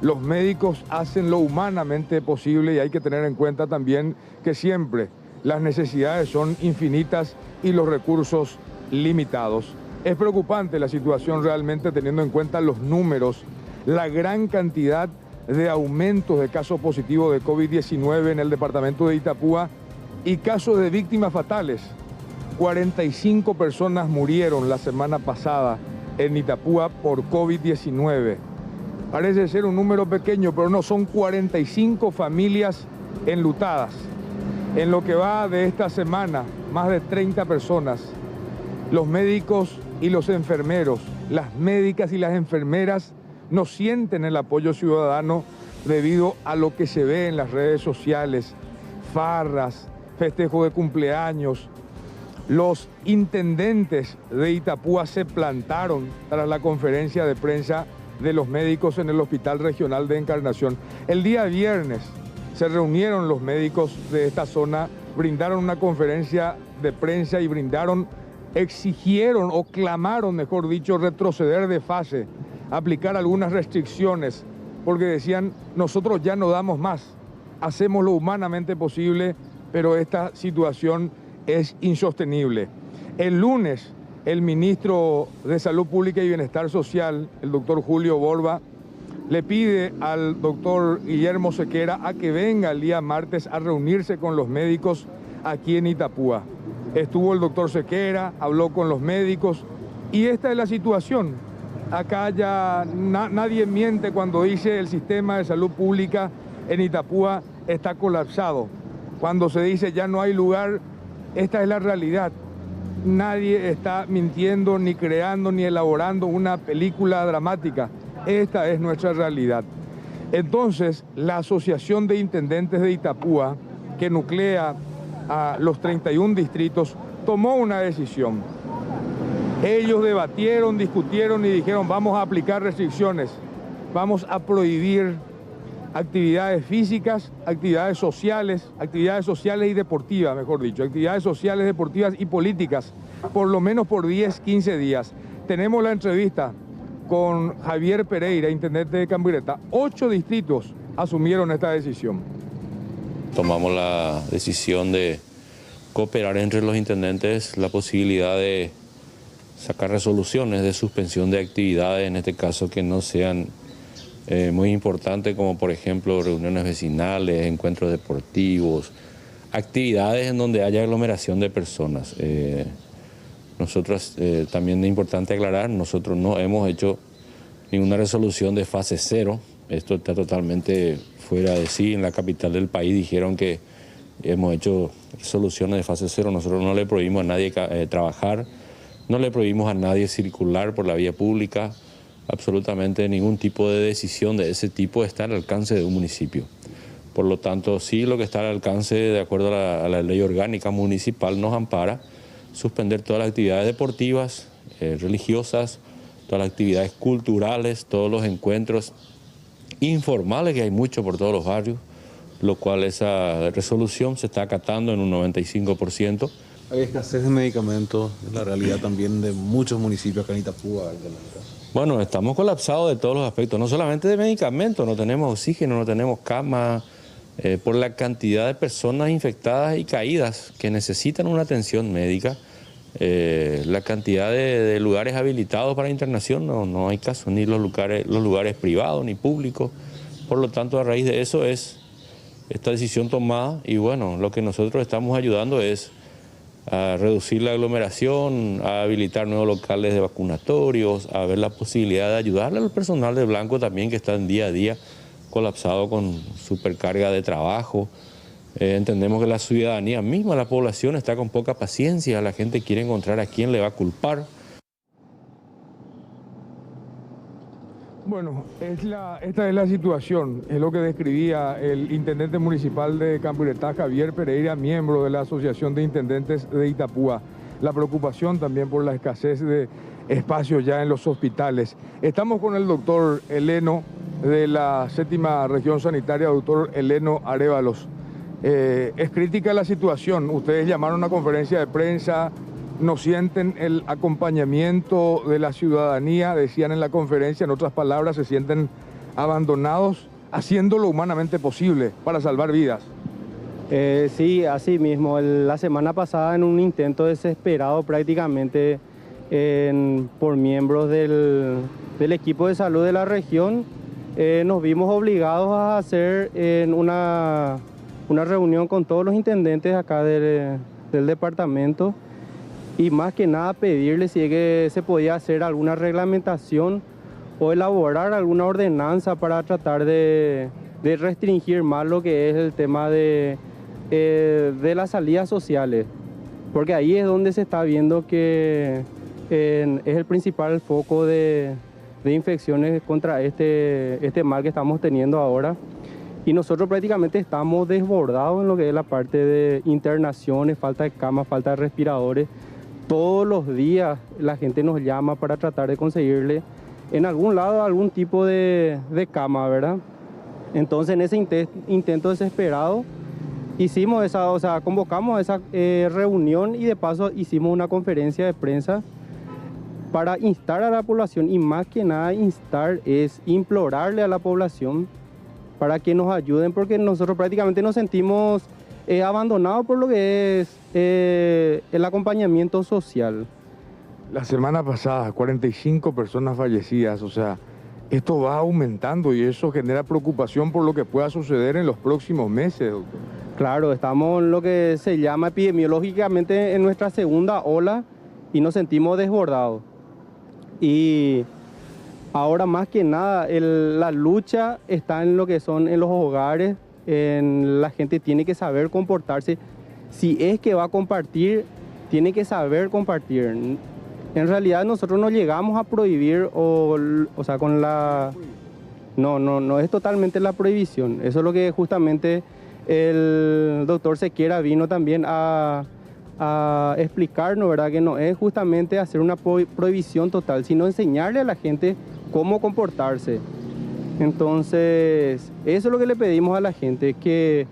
Los médicos hacen lo humanamente posible y hay que tener en cuenta también que siempre las necesidades son infinitas y los recursos limitados. Es preocupante la situación realmente teniendo en cuenta los números, la gran cantidad de aumentos de casos positivos de COVID-19 en el departamento de Itapúa y casos de víctimas fatales. 45 personas murieron la semana pasada en Itapúa por COVID-19. Parece ser un número pequeño, pero no, son 45 familias enlutadas. En lo que va de esta semana, más de 30 personas. Los médicos y los enfermeros, las médicas y las enfermeras no sienten el apoyo ciudadano debido a lo que se ve en las redes sociales, farras, festejos de cumpleaños. Los intendentes de Itapúa se plantaron tras la conferencia de prensa de los médicos en el Hospital Regional de Encarnación. El día viernes se reunieron los médicos de esta zona, brindaron una conferencia de prensa y exigieron o clamaron, mejor dicho, retroceder de fase, aplicar algunas restricciones, porque decían, nosotros ya no damos más, hacemos lo humanamente posible, pero esta situación es insostenible. El lunes, el ministro de Salud Pública y Bienestar Social, el doctor Julio Borba, le pide al doctor Guillermo Sequera a que venga el día martes a reunirse con los médicos aquí en Itapúa. Estuvo el doctor Sequera, habló con los médicos y esta es la situación. Acá ya nadie miente cuando dice el sistema de salud pública en Itapúa está colapsado. Cuando se dice ya no hay lugar, esta es la realidad. Nadie está mintiendo, ni creando, ni elaborando una película dramática. Esta es nuestra realidad. Entonces, la Asociación de Intendentes de Itapúa, que nuclea a los 31 distritos, tomó una decisión. Ellos debatieron, discutieron y dijeron, vamos a aplicar restricciones, vamos a prohibir actividades físicas, actividades sociales y deportivas, mejor dicho, actividades sociales, deportivas y políticas, por lo menos por 10, 15 días. Tenemos la entrevista con Javier Pereira, intendente de Cambireta. 8 distritos asumieron esta decisión. Tomamos la decisión de cooperar entre los intendentes la posibilidad de sacar resoluciones de suspensión de actividades, en este caso que no sean muy importantes, como por ejemplo reuniones vecinales, encuentros deportivos, actividades en donde haya aglomeración de personas. Nosotros, también es importante aclarar, nosotros no hemos hecho ninguna resolución de fase 0, esto está totalmente fuera de sí. En la capital del país dijeron que hemos hecho resoluciones de fase 0, nosotros no le prohibimos a nadie trabajar, no le prohibimos a nadie circular por la vía pública, absolutamente ningún tipo de decisión de ese tipo está al alcance de un municipio. Por lo tanto, sí, lo que está al alcance, de acuerdo a la ley orgánica municipal, nos ampara suspender todas las actividades deportivas, religiosas, todas las actividades culturales, todos los encuentros informales, que hay mucho por todos los barrios, lo cual esa resolución se está acatando en un 95%. Hay escasez de medicamentos, la realidad también de muchos municipios acá en Itapúa. Bueno, estamos colapsados de todos los aspectos, no solamente de medicamentos, no tenemos oxígeno, no tenemos cama, por la cantidad de personas infectadas y caídas que necesitan una atención médica, la cantidad de lugares habilitados para internación, no hay caso, ni los lugares privados ni públicos. Por lo tanto, a raíz de eso es esta decisión tomada y bueno, lo que nosotros estamos ayudando es a reducir la aglomeración, a habilitar nuevos locales de vacunatorios, a ver la posibilidad de ayudarle al personal de Blanco también que está en día a día colapsado con supercarga de trabajo. Entendemos que la ciudadanía misma, la población está con poca paciencia, la gente quiere encontrar a quién le va a culpar. Bueno, esta es la situación, es lo que describía el intendente municipal de Campiretá, Javier Pereira, miembro de la Asociación de Intendentes de Itapúa. La preocupación también por la escasez de espacios ya en los hospitales. Estamos con el doctor Heleno de la 7ª Región Sanitaria, doctor Heleno Arévalos. Es crítica la situación, ustedes llamaron a una conferencia de prensa, no sienten el acompañamiento de la ciudadanía, decían en la conferencia, en otras palabras, se sienten abandonados, haciendo lo humanamente posible para salvar vidas. Sí, así mismo. La semana pasada, en un intento desesperado prácticamente por miembros del equipo de salud de la región, nos vimos obligados a hacer una reunión con todos los intendentes acá del departamento, y más que nada pedirle si es que se podía hacer alguna reglamentación o elaborar alguna ordenanza para tratar de restringir más lo que es el tema de las salidas sociales, porque ahí es donde se está viendo que es el principal foco de infecciones contra este mal que estamos teniendo ahora. Y nosotros prácticamente estamos desbordados en lo que es la parte de internaciones, falta de camas, falta de respiradores. Todos los días la gente nos llama para tratar de conseguirle en algún lado algún tipo de cama, ¿verdad? Entonces, en ese intento desesperado, convocamos esa reunión, y de paso hicimos una conferencia de prensa para instar a la población, y más que nada implorarle a la población para que nos ayuden, porque nosotros prácticamente nos sentimos abandonados por lo que es el acompañamiento social. La semana pasada, 45 personas fallecidas, o sea, esto va aumentando y eso genera preocupación por lo que pueda suceder en los próximos meses, doctor. Claro, estamos en lo que se llama epidemiológicamente en nuestra segunda ola y nos sentimos desbordados. Y ahora más que nada la lucha está en lo que son en los hogares. La gente tiene que saber comportarse. Si es que va a compartir, tiene que saber compartir. En realidad nosotros no llegamos a prohibir no es totalmente la prohibición. Eso es lo que justamente el doctor Sequera vino también a explicarnos, ¿verdad? Que no es justamente hacer una prohibición total, sino enseñarle a la gente cómo comportarse. Entonces, eso es lo que le pedimos a la gente, que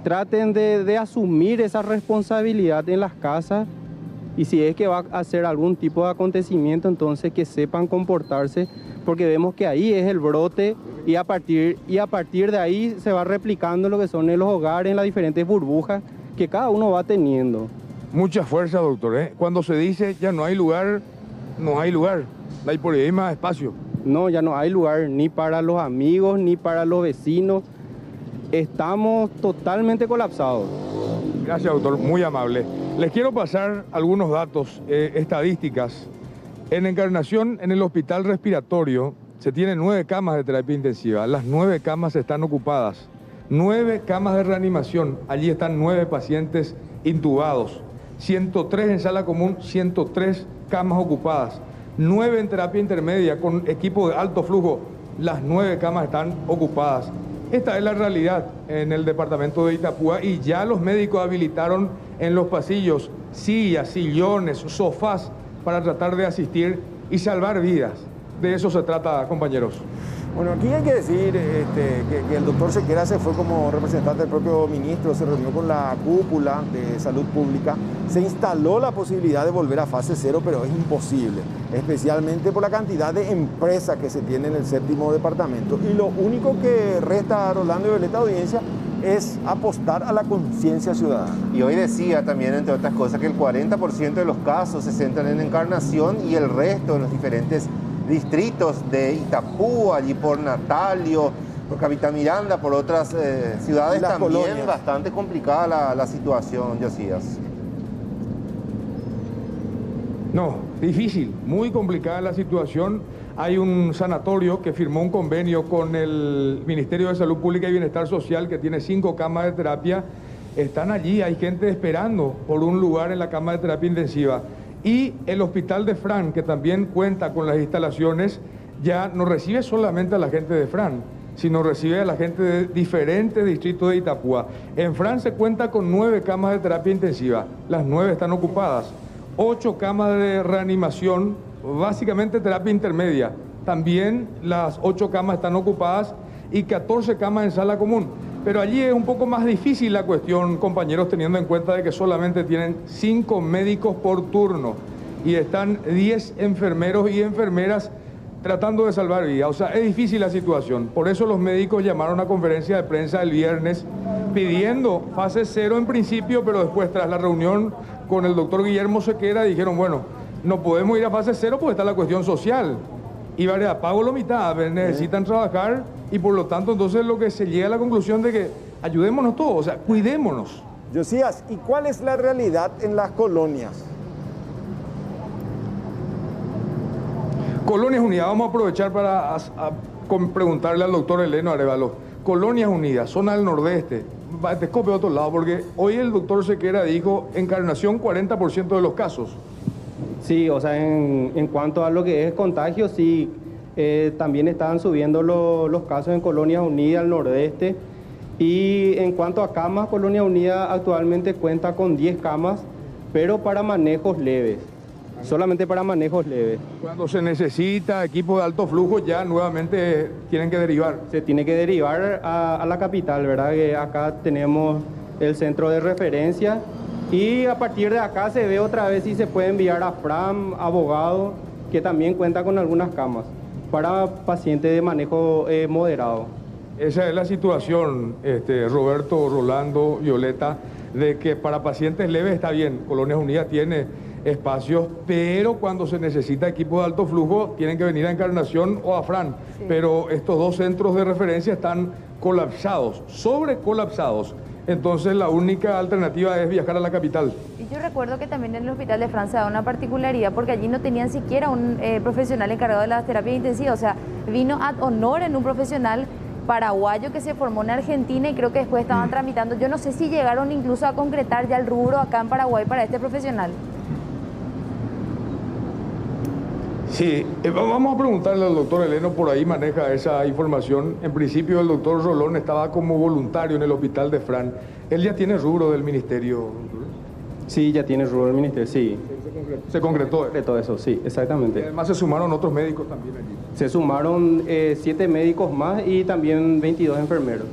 traten de asumir esa responsabilidad en las casas, y si es que va a hacer algún tipo de acontecimiento, entonces que sepan comportarse, porque vemos que ahí es el brote, y a partir de ahí se va replicando lo que son en los hogares, en las diferentes burbujas que cada uno va teniendo. Mucha fuerza, doctor, ¿eh? Cuando se dice ya no hay lugar, no hay lugar, no hay por ahí más espacio. No, ya no hay lugar ni para los amigos, ni para los vecinos. Estamos totalmente colapsados. Gracias, doctor, muy amable. Les quiero pasar algunos datos, estadísticas. En Encarnación, en el hospital respiratorio, se tienen 9 camas de terapia intensiva. Las 9 camas están ocupadas. 9 camas de reanimación. Allí están 9 pacientes intubados. 103 en sala común, 103 camas ocupadas. 9 en terapia intermedia con equipo de alto flujo. Las 9 camas están ocupadas. Esta es la realidad en el departamento de Itapúa, y ya los médicos habilitaron en los pasillos sillas, sillones, sofás para tratar de asistir y salvar vidas. De eso se trata, compañeros. Bueno, aquí hay que decir que el doctor Sequera se fue como representante del propio ministro, se reunió con la cúpula de salud pública, se instaló la posibilidad de volver a fase 0, pero es imposible, especialmente por la cantidad de empresas que se tiene en el 7º departamento. Y lo único que resta a Rolando y Violeta Audiencia es apostar a la conciencia ciudadana. Y hoy decía también, entre otras cosas, que el 40% de los casos se centran en Encarnación y el resto en los diferentes distritos de Itapúa, allí por Natalio, Por Capitán Miranda, por otras ciudades Las también colonias. bastante complicada la situación, Josías. No, difícil, muy complicada la situación. Hay un sanatorio que firmó un convenio con el Ministerio de Salud Pública y Bienestar Social que tiene 5 camas de terapia. Están allí, hay gente esperando por un lugar en la cama de terapia intensiva. Y el Hospital de Fran, que también cuenta con las instalaciones, ya no recibe solamente a la gente de Fran, sino recibe a la gente de diferentes distritos de Itapúa. En Fran se cuenta con 9 camas de terapia intensiva, las 9 están ocupadas. 8 camas de reanimación, básicamente terapia intermedia. También las 8 camas están ocupadas y 14 camas en sala común. Pero allí es un poco más difícil la cuestión, compañeros, teniendo en cuenta de que solamente tienen 5 médicos por turno y están 10 enfermeros y enfermeras tratando de salvar vidas. O sea, es difícil la situación. Por eso los médicos llamaron a conferencia de prensa el viernes pidiendo fase 0 en principio, pero después tras la reunión con el doctor Guillermo Sequera dijeron, bueno, no podemos ir a fase 0 porque está la cuestión social. Y variedad, pago la mitad, necesitan trabajar y por lo tanto entonces lo que se llega a la conclusión de que ayudémonos todos, o sea, cuidémonos. Josías, ¿y cuál es la realidad en las colonias? Colonias Unidas, vamos a aprovechar para preguntarle al doctor Eleno Arevalo. Colonias Unidas, zona del nordeste, Baetexcope de otro lado, porque hoy el doctor Sequera dijo Encarnación 40% de los casos. Sí, o sea, en cuanto a lo que es contagio, sí, también están subiendo los casos en Colonias Unidas, al nordeste. Y en cuanto a camas, Colonia Unida actualmente cuenta con 10 camas, pero para manejos leves. Solamente para manejos leves. Cuando se necesita equipo de alto flujo, ya nuevamente tienen que derivar. Se tiene que derivar a la capital, ¿verdad? Que acá tenemos el centro de referencia y a partir de acá se ve otra vez si se puede enviar a Fram, Abogado, que también cuenta con algunas camas, para pacientes de manejo moderado. Esa es la situación, Roberto, Rolando, Violeta, de que para pacientes leves está bien, Colonias Unidas tiene espacios, pero cuando se necesita equipo de alto flujo tienen que venir a Encarnación o a Fran. Sí. Pero estos dos centros de referencia están colapsados, sobrecolapsados. Entonces la única alternativa es viajar a la capital. Y yo recuerdo que también en el Hospital de Fran se da una particularidad porque allí no tenían siquiera un profesional encargado de la terapia intensiva. O sea, vino ad honorem un profesional paraguayo que se formó en Argentina y creo que después estaban tramitando. Yo no sé si llegaron incluso a concretar ya el rubro acá en Paraguay para este profesional. Sí, vamos a preguntarle al doctor Eleno, por ahí maneja esa información. En principio el doctor Rolón estaba como voluntario en el Hospital de Fran. ¿Él ya tiene rubro del ministerio? Sí, ya tiene rubro del ministerio, sí. ¿Se concretó? Todo eso, sí, exactamente. Y además se sumaron otros médicos también allí. Se sumaron 7 médicos más y también 22 enfermeros.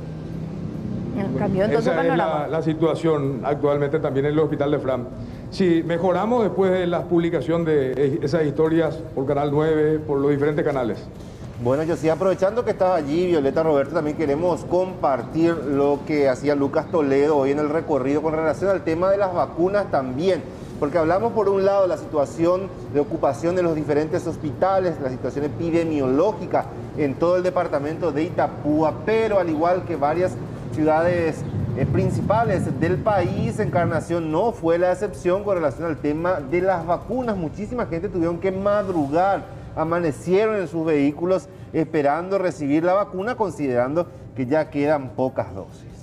Cambió entonces el panorama. Es la situación actualmente también en el Hospital de Fran. Sí, mejoramos después de la publicación de esas historias por Canal 9, por los diferentes canales. Bueno, yo sí, aprovechando que estás allí, Violeta, Roberto, también queremos compartir lo que hacía Lucas Toledo hoy en el recorrido con relación al tema de las vacunas también. Porque hablamos por un lado de la situación de ocupación de los diferentes hospitales, la situación epidemiológica en todo el departamento de Itapúa, pero al igual que varias ciudades principales del país, Encarnación no fue la excepción con relación al tema de las vacunas. Muchísima gente tuvieron que madrugar, amanecieron en sus vehículos esperando recibir la vacuna, considerando que ya quedan pocas dosis.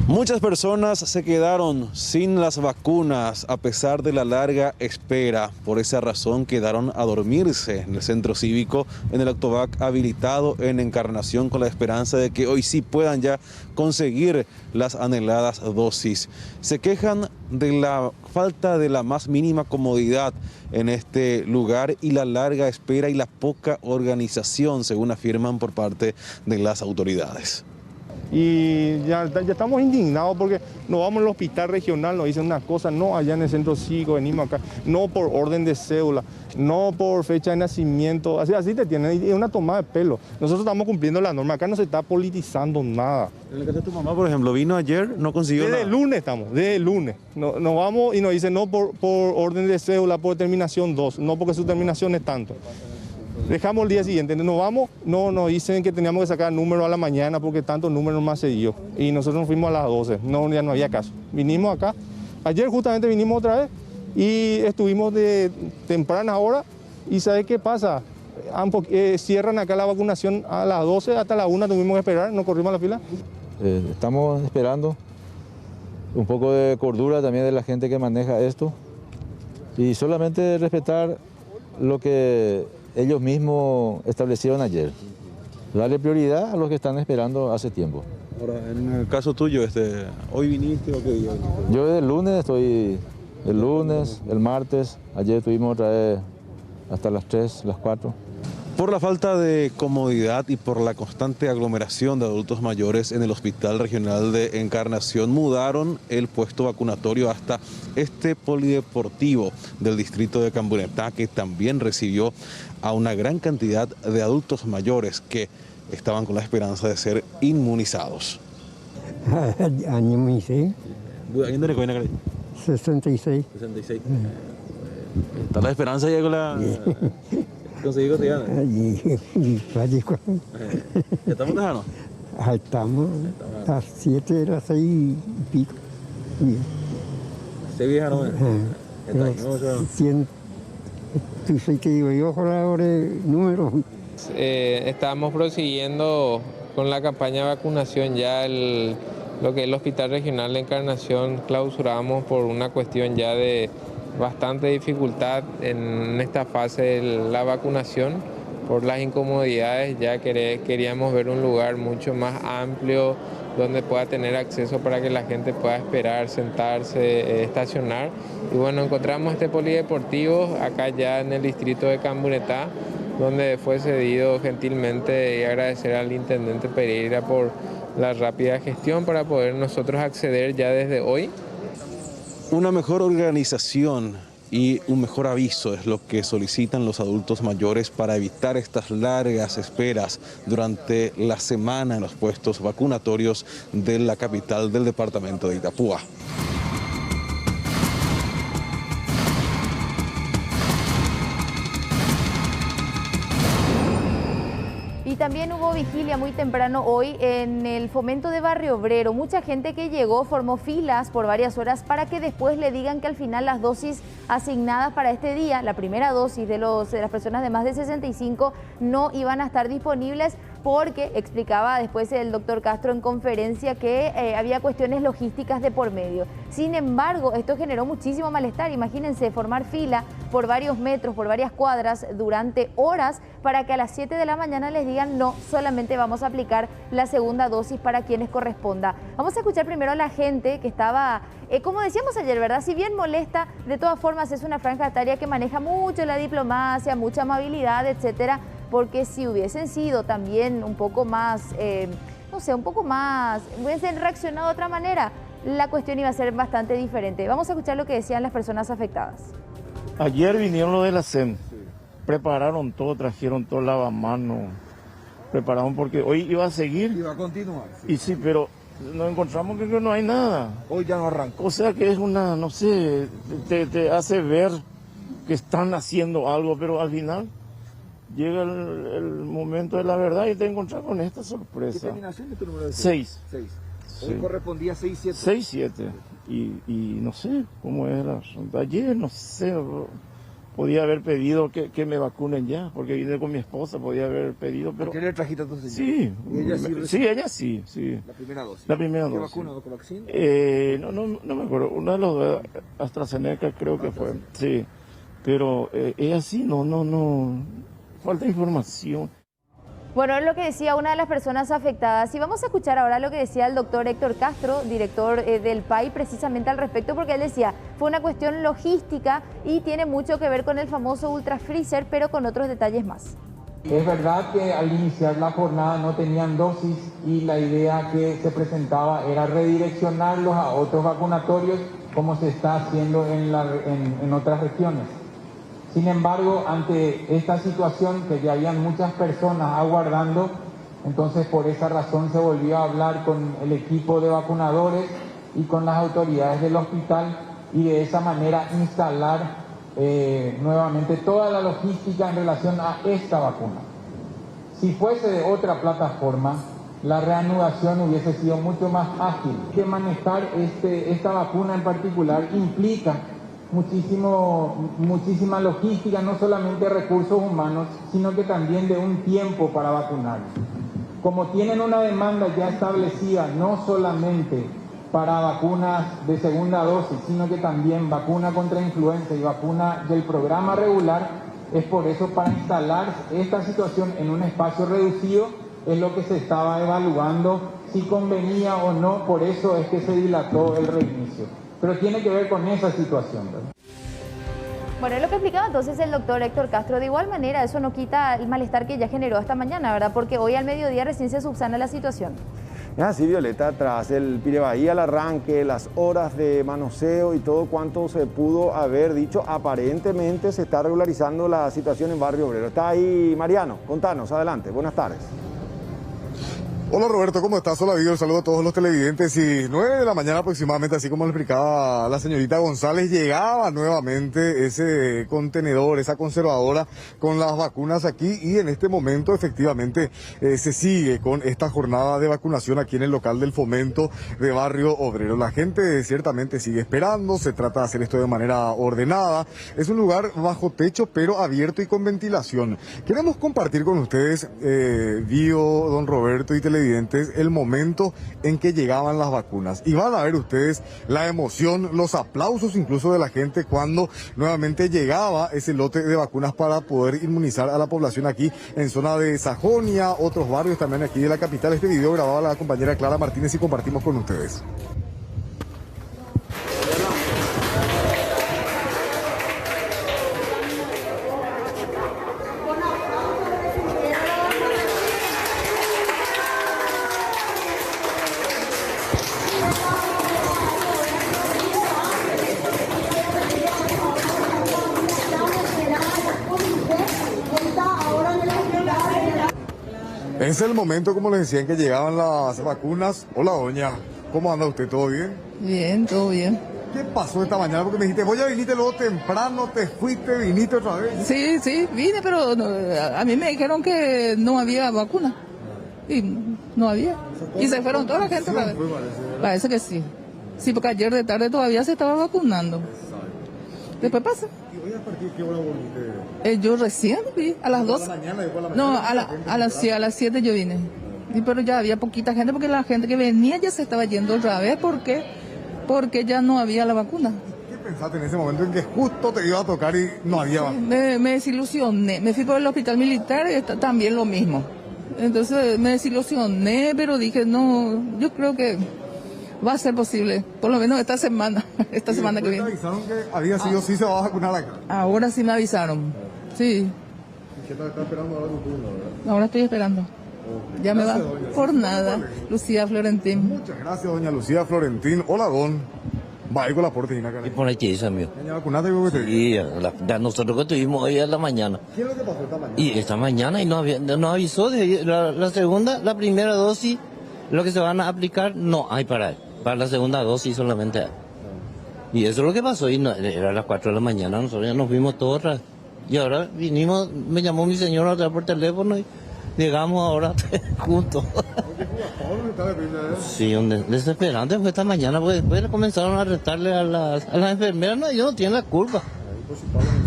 Muchas personas se quedaron sin las vacunas a pesar de la larga espera. Por esa razón quedaron a dormirse en el centro cívico, en el Octovac habilitado en Encarnación, con la esperanza de que hoy sí puedan ya conseguir las anheladas dosis. Se quejan de la falta de la más mínima comodidad en este lugar y la larga espera y la poca organización, según afirman por parte de las autoridades. Y ya estamos indignados porque nos vamos al hospital regional, nos dicen una cosa, no, allá en el centro cívico venimos acá, no por orden de cédula, no por fecha de nacimiento, así te tienen, es una tomada de pelo. Nosotros estamos cumpliendo la norma, acá no se está politizando nada. En el caso de tu mamá, por ejemplo, vino ayer, no consiguió desde nada. el lunes estamos, desde el lunes. Nos vamos y nos dicen no por orden de cédula, por terminación 2, no porque su terminación es tanto. Dejamos el día siguiente, nos vamos, no, nos dicen que teníamos que sacar número a la mañana porque tantos números más se dio. Y nosotros nos fuimos a las 12, no, ya no había caso. Vinimos acá, ayer justamente vinimos otra vez y estuvimos de temprana hora y ¿sabes qué pasa? Cierran acá la vacunación a las 12, hasta las 1 tuvimos que esperar, nos corrimos a la fila. Estamos esperando un poco de cordura también de la gente que maneja esto y solamente respetar lo que ellos mismos establecieron ayer. Darle prioridad a los que están esperando hace tiempo. Ahora, en el caso tuyo, ¿hoy viniste o qué día viniste? Yo desde el lunes estoy, el lunes, el martes, ayer estuvimos otra vez hasta las 3, las 4. Por la falta de comodidad y por la constante aglomeración de adultos mayores en el Hospital Regional de Encarnación, mudaron el puesto vacunatorio hasta este polideportivo del distrito de Camburetá, que también recibió a una gran cantidad de adultos mayores que estaban con la esperanza de ser inmunizados. Año 16. 66. 66. ¿Está la esperanza ya con la... ¿Conseguí cotidiana? ¿Ya estamos lejanos? Estamos a las 7, las 6 y pico. ¿Se vieja no? Tú sé que digo yo con la hora de número. Estamos prosiguiendo con la campaña de vacunación. Ya lo que es el Hospital Regional de Encarnación clausuramos por una cuestión ya de bastante dificultad en esta fase de la vacunación por las incomodidades. Ya queríamos ver un lugar mucho más amplio donde pueda tener acceso para que la gente pueda esperar, sentarse, estacionar. Y bueno, encontramos este polideportivo acá ya en el distrito de Camburetá, donde fue cedido gentilmente, y agradecer al intendente Pereira por la rápida gestión para poder nosotros acceder ya desde hoy. Una mejor organización y un mejor aviso es lo que solicitan los adultos mayores para evitar estas largas esperas durante la semana en los puestos vacunatorios de la capital del departamento de Itapúa. Y también hubo vigilia muy temprano hoy en el Fomento de Barrio Obrero. Mucha gente que llegó formó filas por varias horas para que después le digan que al final las dosis asignadas para este día, la primera dosis de las personas de más de 65, no iban a estar disponibles porque explicaba después el doctor Castro en conferencia que había cuestiones logísticas de por medio. Sin embargo, esto generó muchísimo malestar. Imagínense formar fila por varios metros, por varias cuadras durante horas para que a las 7 de la mañana les digan no, solamente vamos a aplicar la segunda dosis para quienes corresponda. Vamos a escuchar primero a la gente que estaba, como decíamos ayer, ¿verdad? Si bien molesta, de todas formas es una franja etaria que maneja mucho la diplomacia, mucha amabilidad, etcétera, porque si hubiesen sido también un poco más, no sé, un poco más, hubiesen reaccionado de otra manera, la cuestión iba a ser bastante diferente. Vamos a escuchar lo que decían las personas afectadas. Ayer vinieron los de la SEM, prepararon todo, trajeron todo lavamanos, prepararon porque hoy iba a seguir. Iba a continuar. Y sí, pero nos encontramos que no hay nada. Hoy ya no arrancó. O sea que es una, no sé, te hace ver que están haciendo algo, pero al final llega el momento de la verdad y te encuentras con esta sorpresa. ¿Qué terminación de tu número de 6? 6. Sí. Hoy correspondía 6-7. 6-7. Y no sé cómo era. Ayer, no sé, podía haber pedido que me vacunen ya, porque vine con mi esposa, podía haber pedido, pero... ¿Por qué le trajiste a tu señora? Sí. ¿Y ella sí recibió? Sí, ella sí, sí. ¿La primera dosis? La primera ¿Qué dosis. vacuna o Covaxin? No me acuerdo. Uno de los de AstraZeneca creo que fue. Sí. Pero ella sí, no. Falta información. Bueno, es lo que decía una de las personas afectadas. Y vamos a escuchar ahora lo que decía el doctor Héctor Castro, director del PAI, precisamente al respecto, porque él decía, fue una cuestión logística y tiene mucho que ver con el famoso Ultra Freezer, pero con otros detalles más. Es verdad que al iniciar la jornada no tenían dosis y la idea que se presentaba era redireccionarlos a otros vacunatorios como se está haciendo en otras regiones. Sin embargo, ante esta situación que ya habían muchas personas aguardando, entonces por esa razón se volvió a hablar con el equipo de vacunadores y con las autoridades del hospital y de esa manera instalar nuevamente toda la logística en relación a esta vacuna. Si fuese de otra plataforma, la reanudación hubiese sido mucho más ágil. Que manejar esta vacuna en particular implica muchísima logística, no solamente recursos humanos, sino que también de un tiempo para vacunar. Como tienen una demanda ya establecida, no solamente para vacunas de segunda dosis, sino que también vacuna contra influenza y vacuna del programa regular, es por eso para instalar esta situación en un espacio reducido es lo que se estaba evaluando si convenía o no, por eso es que se dilató el reinicio. Pero tiene que ver con esa situación, ¿verdad? Bueno, es lo que explicaba entonces el doctor Héctor Castro. De igual manera, eso no quita el malestar que ya generó esta mañana, ¿verdad? Porque hoy al mediodía recién se subsana la situación. Es así, Violeta, tras el Pirebaí al arranque, las horas de manoseo y todo cuanto se pudo haber dicho, aparentemente se está regularizando la situación en Barrio Obrero. Está ahí Mariano, contanos, adelante, buenas tardes. Hola Roberto, ¿cómo estás? Hola Vigo, saludo a todos los televidentes. Y 9 de la mañana aproximadamente, así como le explicaba la señorita González, llegaba nuevamente ese contenedor, esa conservadora con las vacunas aquí y en este momento efectivamente se sigue con esta jornada de vacunación aquí en el local del Fomento de Barrio Obrero. La gente ciertamente sigue esperando, se trata de hacer esto de manera ordenada. Es un lugar bajo techo pero abierto y con ventilación. Queremos compartir con ustedes, Vigo, don Roberto y televidentes, el momento en que llegaban las vacunas. Y van a ver ustedes la emoción, los aplausos incluso de la gente cuando nuevamente llegaba ese lote de vacunas para poder inmunizar a la población aquí en zona de Sajonia, otros barrios también aquí de la capital. Este video grabado la compañera Clara Martínez y compartimos con ustedes. Es el momento, como les decía, en que llegaban las vacunas. Hola, doña. ¿Cómo anda usted? ¿Todo bien? Bien, todo bien. ¿Qué pasó esta mañana? Porque me dijiste, voy a viniste luego temprano, te fuiste, viniste otra vez. Sí, vine, pero a mí me dijeron que no había vacuna. Y no había. Y se fueron toda la gente. Parece que sí. Sí, porque ayer de tarde todavía se estaba vacunando. Después pasa. ¿Y hoy a partir de qué hora volviste? Yo recién vi, a las 2. No, a las 7 yo vine. Pero ya había poquita gente porque la gente que venía ya se estaba yendo otra vez porque ya no había la vacuna. ¿Qué pensaste en ese momento en que justo te iba a tocar y no había vacuna? Me desilusioné. Me fui por el hospital militar y también lo mismo. Entonces me desilusioné, pero dije, no, yo creo que va a ser posible, por lo menos esta semana que viene. ¿Te avisaron que había sido sí se va a vacunar acá? Ahora sí me avisaron, sí. ¿Y qué estás esperando ahora tu turno, verdad? Ahora estoy esperando. Okay. Ya gracias, me va doña. Por nada. Lucía Florentín. Muchas gracias, doña Lucía Florentín. Hola, don. Va a ir con la portina acá. Y por aquí es amigo. ¿Ya vacunaste? Sí, nosotros que tuvimos hoy a la mañana. ¿Qué es lo que pasó esta mañana? Y esta mañana y nos avisó de la primera dosis, lo que se van a aplicar, no hay para la segunda dosis solamente. Y eso es lo que pasó, y era a las 4 de la mañana, nosotros ya nos vimos todos. Y ahora vinimos, me llamó mi señora otra vez por teléfono y llegamos ahora juntos. Sí, desesperante fue esta mañana, porque después comenzaron a arrestarle a las enfermeras, no, ellos no tienen la culpa.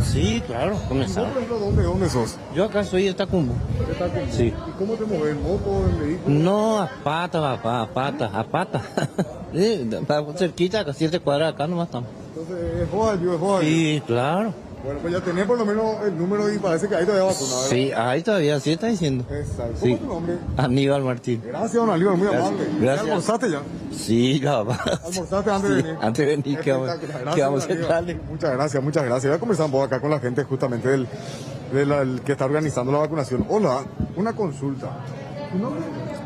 Sí, claro, comenzaron. ¿Dónde sos? Yo acá soy de Tacumbo. Sí. ¿Y cómo te mueves? ¿En moto, en vehículo? No, a pata, papá, a pata. Sí, cerquita, a 7 cuadras acá nomás estamos. Entonces, es joven. Sí, claro. Bueno, pues ya tenés por lo menos el número y parece que ahí todavía vacunado, ¿verdad? Sí, ahí todavía, sí está diciendo. Exacto. ¿Cómo es tu nombre? Aníbal Martín. Gracias, don Aníbal, muy amable. Gracias. ¿Ya almorzaste ya? Sí, ya va. ¿Almorzaste antes de venir? Antes de venir, ¿qué vamos a hacer? Muchas gracias. Voy a conversar un poco acá con la gente justamente que está organizando la vacunación. Hola, una consulta. ¿Tu nombre?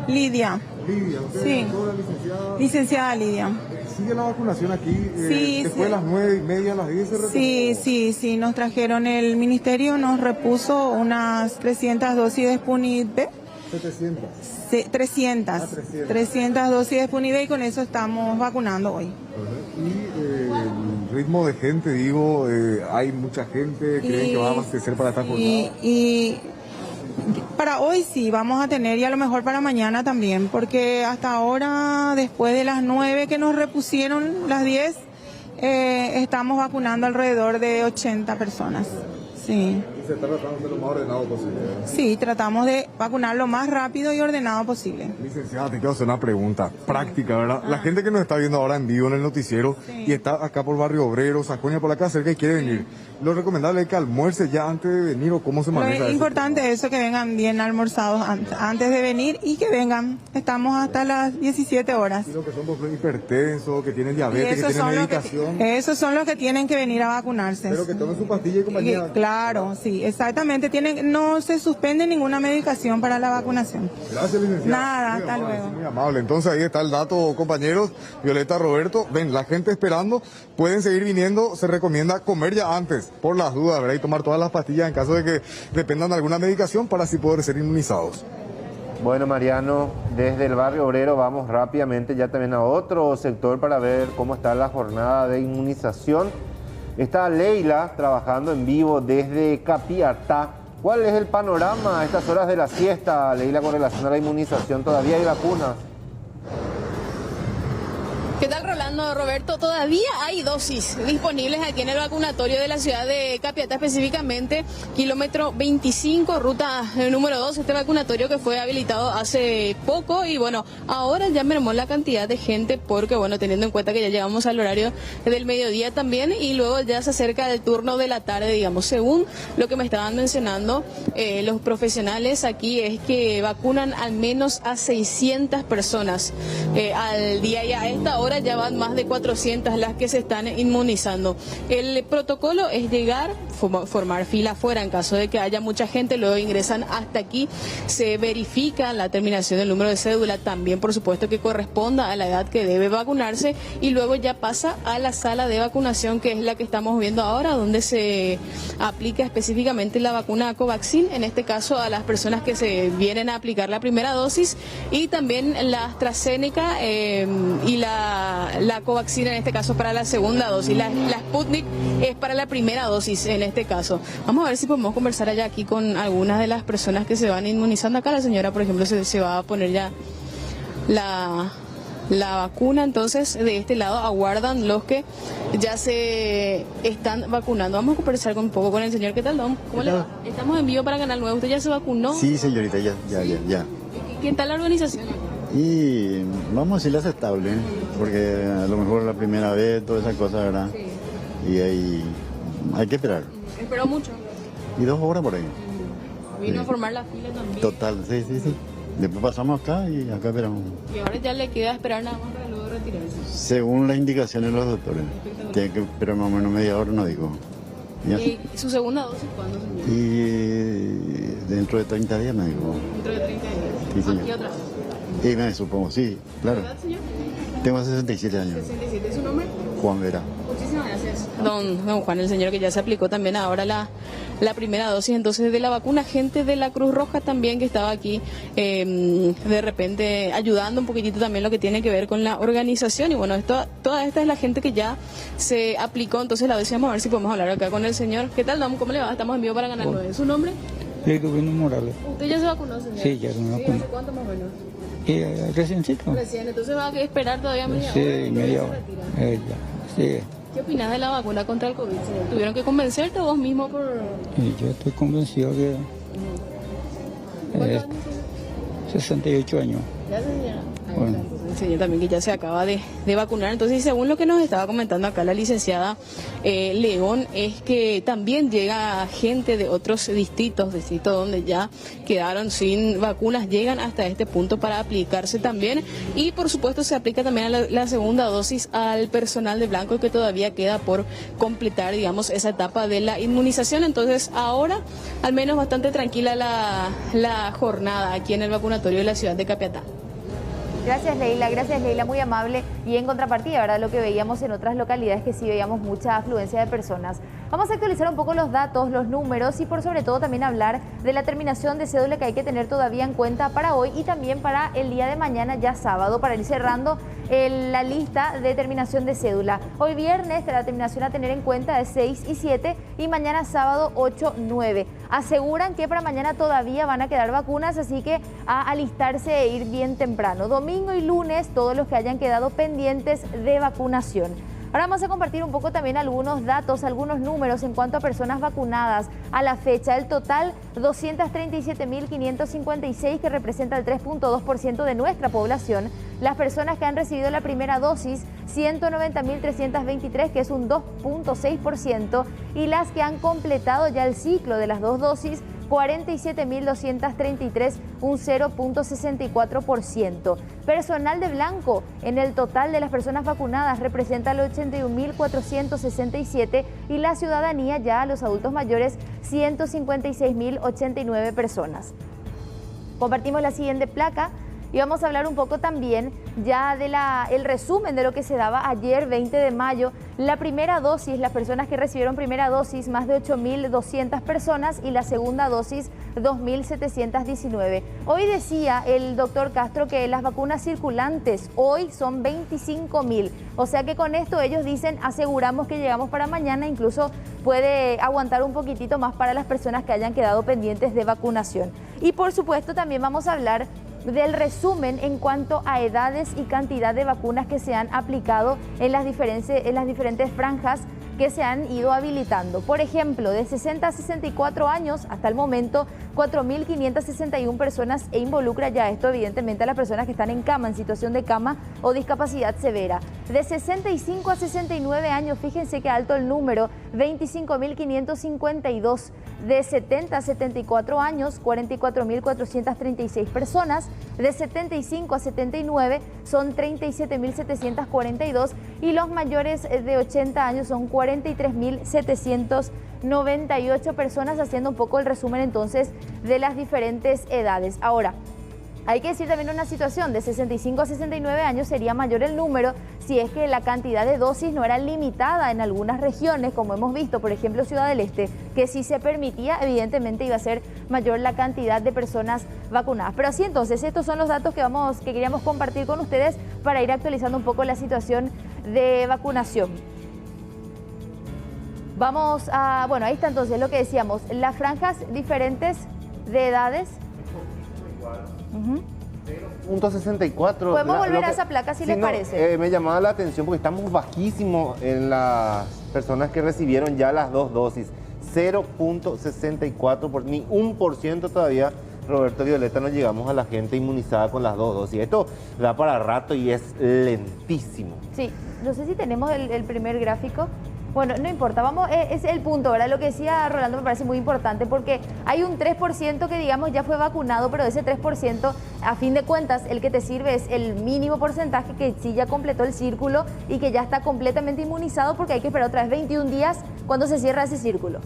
Lidia. Lidia, ¿usted Sí. es doctora, licenciada? Licenciada Lidia. ¿Sigue la vacunación aquí? Sí, después de las 9:30, a las 10 se retomó. Sí, nos trajeron, el ministerio nos repuso unas 300 dosis de Sputnik V. 700. Sí, 300. 300 dosis de Sputnik V y con eso estamos vacunando hoy. Y el ritmo de gente, digo, hay mucha gente, creen que va a abastecer para esta jornada. Y para hoy sí, vamos a tener y a lo mejor para mañana también, porque hasta ahora, después de las 9 que nos repusieron, las 10, estamos vacunando alrededor de 80 personas. Sí. Y se está tratando de lo más ordenado posible. Sí, tratamos de vacunar lo más rápido y ordenado posible. Licenciada, te quiero hacer una pregunta práctica, ¿verdad? La gente que nos está viendo ahora en vivo en el noticiero y está acá por Barrio Obrero, Sajonia, por acá cerca y quiere venir, lo recomendable es que almuerce ya antes de venir o cómo se maneja Lo eso. importante es eso, que vengan bien almorzados antes de venir y que vengan. Estamos hasta las 17 horas. Y los que son por ejemplo, hipertensos, que tienen diabetes, que tienen medicación. Esos son los que tienen que venir a vacunarse. Pero que tomen su pastilla y compañía. Claro, sí, exactamente. No se suspende ninguna medicación para la vacunación. Gracias, licenciada. Nada, Muy hasta amable, luego. Muy amable. Entonces ahí está el dato, compañeros. Violeta, Roberto, ven, la gente esperando, pueden seguir viniendo. Se recomienda comer ya antes, por las dudas, ¿verdad? Y tomar todas las pastillas en caso de que dependan de alguna medicación para así poder ser inmunizados. Bueno, Mariano, desde el Barrio Obrero vamos rápidamente ya también a otro sector para ver cómo está la jornada de inmunización. Está Leila trabajando en vivo desde Capiatá. ¿Cuál es el panorama a estas horas de la siesta, Leila, con relación a la inmunización? ¿Todavía hay vacunas? ¿Qué tal, Rolando, Roberto? Todavía hay dosis disponibles aquí en el vacunatorio de la ciudad de Capiatá, específicamente kilómetro 25, ruta número 2, este vacunatorio que fue habilitado hace poco y bueno, ahora ya mermó la cantidad de gente porque bueno, teniendo en cuenta que ya llegamos al horario del mediodía también y luego ya se acerca el turno de la tarde, digamos, según lo que me estaban mencionando los profesionales aquí es que vacunan al menos a 600 personas al día y a esta hora ya van más de 400 las que se están inmunizando. El protocolo es llegar, formar fila afuera en caso de que haya mucha gente, luego ingresan hasta aquí, se verifica la terminación del número de cédula, también por supuesto que corresponda a la edad que debe vacunarse y luego ya pasa a la sala de vacunación que es la que estamos viendo ahora, donde se aplica específicamente la vacuna Covaxin, en este caso a las personas que se vienen a aplicar la primera dosis y también la AstraZeneca y la Covaxin en este caso para la segunda dosis, la Sputnik es para la primera dosis en este caso. Vamos a ver si podemos conversar allá aquí con algunas de las personas que se van inmunizando. Acá la señora, por ejemplo, se va a poner ya la vacuna, entonces de este lado aguardan los que ya se están vacunando. Vamos a conversar un poco con el señor. ¿Qué tal, don? ¿Cómo le va? Estamos en vivo para Canal 9. ¿Usted ya se vacunó? Sí, señorita, ya. ¿Qué tal la organización? Y vamos a decirle aceptable, porque a lo mejor la primera vez, todas esas cosas, ¿verdad? Sí. Y hay que esperar. ¿Esperó mucho? Y 2 horas por ahí. Vino a formar la fila también. Total, sí. Después pasamos acá y acá esperamos. Y ahora ya le queda esperar nada más para luego retirarse. Según las indicaciones de los doctores. Tiene que esperar más o menos media hora, no digo. ¿Y su segunda dosis cuándo, señor? Y dentro de 30 días me dijo. Dentro de 30 días. Sí, señor. ¿Aquí otra vez? Y me supongo, sí, claro. ¿Verdad, señor? Tengo 67 años. 67, ¿es su nombre? Juan Vera. Muchísimas gracias. Don Juan, el señor que ya se aplicó también ahora la primera dosis entonces de la vacuna, gente de la Cruz Roja también que estaba aquí de repente ayudando un poquitito también lo que tiene que ver con la organización y bueno, toda esta es la gente que ya se aplicó, entonces la dosis, vamos a ver si podemos hablar acá con el señor. ¿Qué tal, don? ¿Cómo le va? Estamos en vivo para Canal 9. ¿Su nombre? Rubino Morales. ¿Usted ya se vacunó, señor? Sí, ya me vacuné. ¿Hace cuánto más o menos? Reciencito. Recién, entonces va a esperar todavía media hora. Sí, media hora. Sí. ¿Qué opinas de la vacuna contra el COVID, señor? ¿Tuvieron que convencerte vos mismo por...? Yo estoy convencido que... 68 años. Gracias, señora. Bueno. enseñé también que ya se acaba de vacunar. Entonces, según lo que nos estaba comentando acá la licenciada León, es que también llega gente de otros distritos donde ya quedaron sin vacunas, llegan hasta este punto para aplicarse también. Y por supuesto se aplica también la segunda dosis al personal de Blanco, que todavía queda por completar, digamos, esa etapa de la inmunización. Entonces, ahora al menos bastante tranquila la jornada aquí en el vacunatorio de la ciudad de Capiatá. Gracias Leila, muy amable. Y en contrapartida, ¿verdad? Lo que veíamos en otras localidades, que sí veíamos mucha afluencia de personas. Vamos a actualizar un poco los datos, los números y por sobre todo también hablar de la terminación de cédula que hay que tener todavía en cuenta para hoy y también para el día de mañana, ya sábado, para ir cerrando la lista de terminación de cédula. Hoy viernes la terminación a tener en cuenta es 6 y 7 y mañana sábado 8, 9. Aseguran que para mañana todavía van a quedar vacunas, así que a alistarse e ir bien temprano. Domingo y lunes, todos los que hayan quedado pendientes de vacunación. Ahora vamos a compartir un poco también algunos datos, algunos números en cuanto a personas vacunadas. A la fecha, el total 237.556, que representa el 3.2% de nuestra población. Las personas que han recibido la primera dosis, 190.323, que es un 2.6%. Y las que han completado ya el ciclo de las dos dosis, 47.233, un 0.64%. Personal de Blanco, en el total de las personas vacunadas, representa el 81.467 y la ciudadanía ya a los adultos mayores, 156.089 personas. Compartimos la siguiente placa. Y vamos a hablar un poco también ya de el resumen de lo que se daba ayer, 20 de mayo. La primera dosis, las personas que recibieron primera dosis, más de 8.200 personas y la segunda dosis, 2.719. Hoy decía el doctor Castro que las vacunas circulantes hoy son 25.000. O sea que con esto ellos dicen, aseguramos que llegamos para mañana, incluso puede aguantar un poquitito más para las personas que hayan quedado pendientes de vacunación. Y por supuesto también vamos a hablar del resumen en cuanto a edades y cantidad de vacunas que se han aplicado en las diferentes franjas que se han ido habilitando. Por ejemplo, de 60 a 64 años, hasta el momento, 4.561 personas e involucra ya esto evidentemente a las personas que están en cama, en situación de cama o discapacidad severa. De 65 a 69 años, fíjense qué alto el número, 25.552. De 70 a 74 años, 44.436 personas. De 75 a 79 son 37.742 y los mayores de 80 años son 43.798 personas, haciendo un poco el resumen entonces de las diferentes edades. Ahora, hay que decir también una situación, de 65 a 69 años sería mayor el número si es que la cantidad de dosis no era limitada en algunas regiones, como hemos visto, por ejemplo, Ciudad del Este, que si se permitía, evidentemente iba a ser mayor la cantidad de personas vacunadas. Pero así entonces, estos son los datos que queríamos compartir con ustedes para ir actualizando un poco la situación de vacunación. Vamos a, bueno, ahí está entonces lo que decíamos, las franjas diferentes de edades. 0.64. Podemos volver a esa placa si les parece. Me llamaba la atención porque estamos bajísimos en las personas que recibieron ya las dos dosis. 0.64, ni 1% todavía, Roberto Violeta, no llegamos a la gente inmunizada con las dos dosis. Esto da para rato y es lentísimo. Sí, no sé si tenemos el primer gráfico. Bueno, no importa, vamos, es el punto, ¿verdad? Lo que decía Rolando me parece muy importante porque hay un 3% que digamos ya fue vacunado, pero ese 3%, a fin de cuentas, el que te sirve es el mínimo porcentaje que sí ya completó el círculo y que ya está completamente inmunizado, porque hay que esperar otra vez 21 días cuando se cierra ese círculo.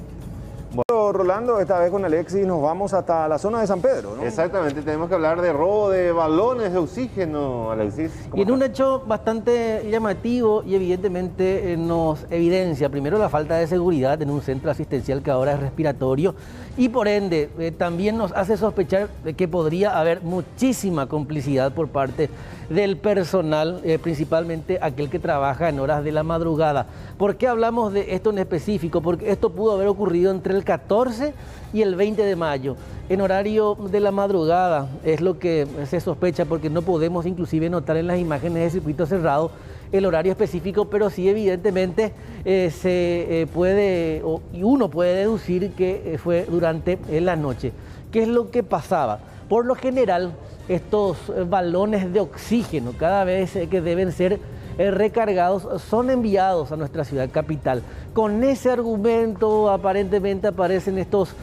Bueno, Rolando, esta vez con Alexis nos vamos hasta la zona de San Pedro, ¿no? Exactamente, tenemos que hablar de robo de balones de oxígeno, Alexis. Y en un hecho bastante llamativo y evidentemente nos evidencia primero la falta de seguridad en un centro asistencial que ahora es respiratorio y por ende también nos hace sospechar de que podría haber muchísima complicidad por parte del personal, principalmente aquel que trabaja en horas de la madrugada. ¿Por qué hablamos de esto en específico? Porque esto pudo haber ocurrido entre el 14 y el 20 de mayo, en horario de la madrugada, es lo que se sospecha porque no podemos inclusive notar en las imágenes de circuito cerrado el horario específico, pero sí evidentemente se puede, y uno puede deducir que fue durante la noche. ¿Qué es lo que pasaba? Por lo general, estos balones de oxígeno, cada vez que deben ser recargados, son enviados a nuestra ciudad capital. Con ese argumento, aparentemente aparecen estos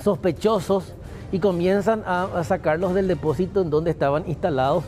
sospechosos y comienzan a sacarlos del depósito en donde estaban instalados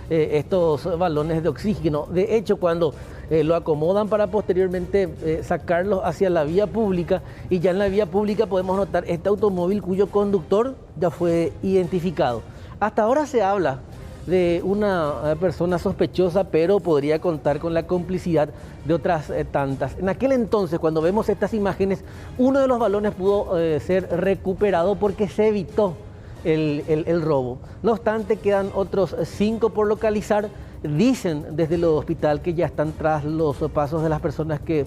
estos balones de oxígeno. De hecho, cuando lo acomodan para posteriormente sacarlos hacia la vía pública, y ya en la vía pública podemos notar este automóvil cuyo conductor ya fue identificado. Hasta ahora se habla de una persona sospechosa, pero podría contar con la complicidad de otras tantas. En aquel entonces, cuando vemos estas imágenes, uno de los balones pudo ser recuperado porque se evitó el robo. No obstante, quedan otros 5 por localizar. Dicen desde el hospital que ya están tras los pasos de las personas que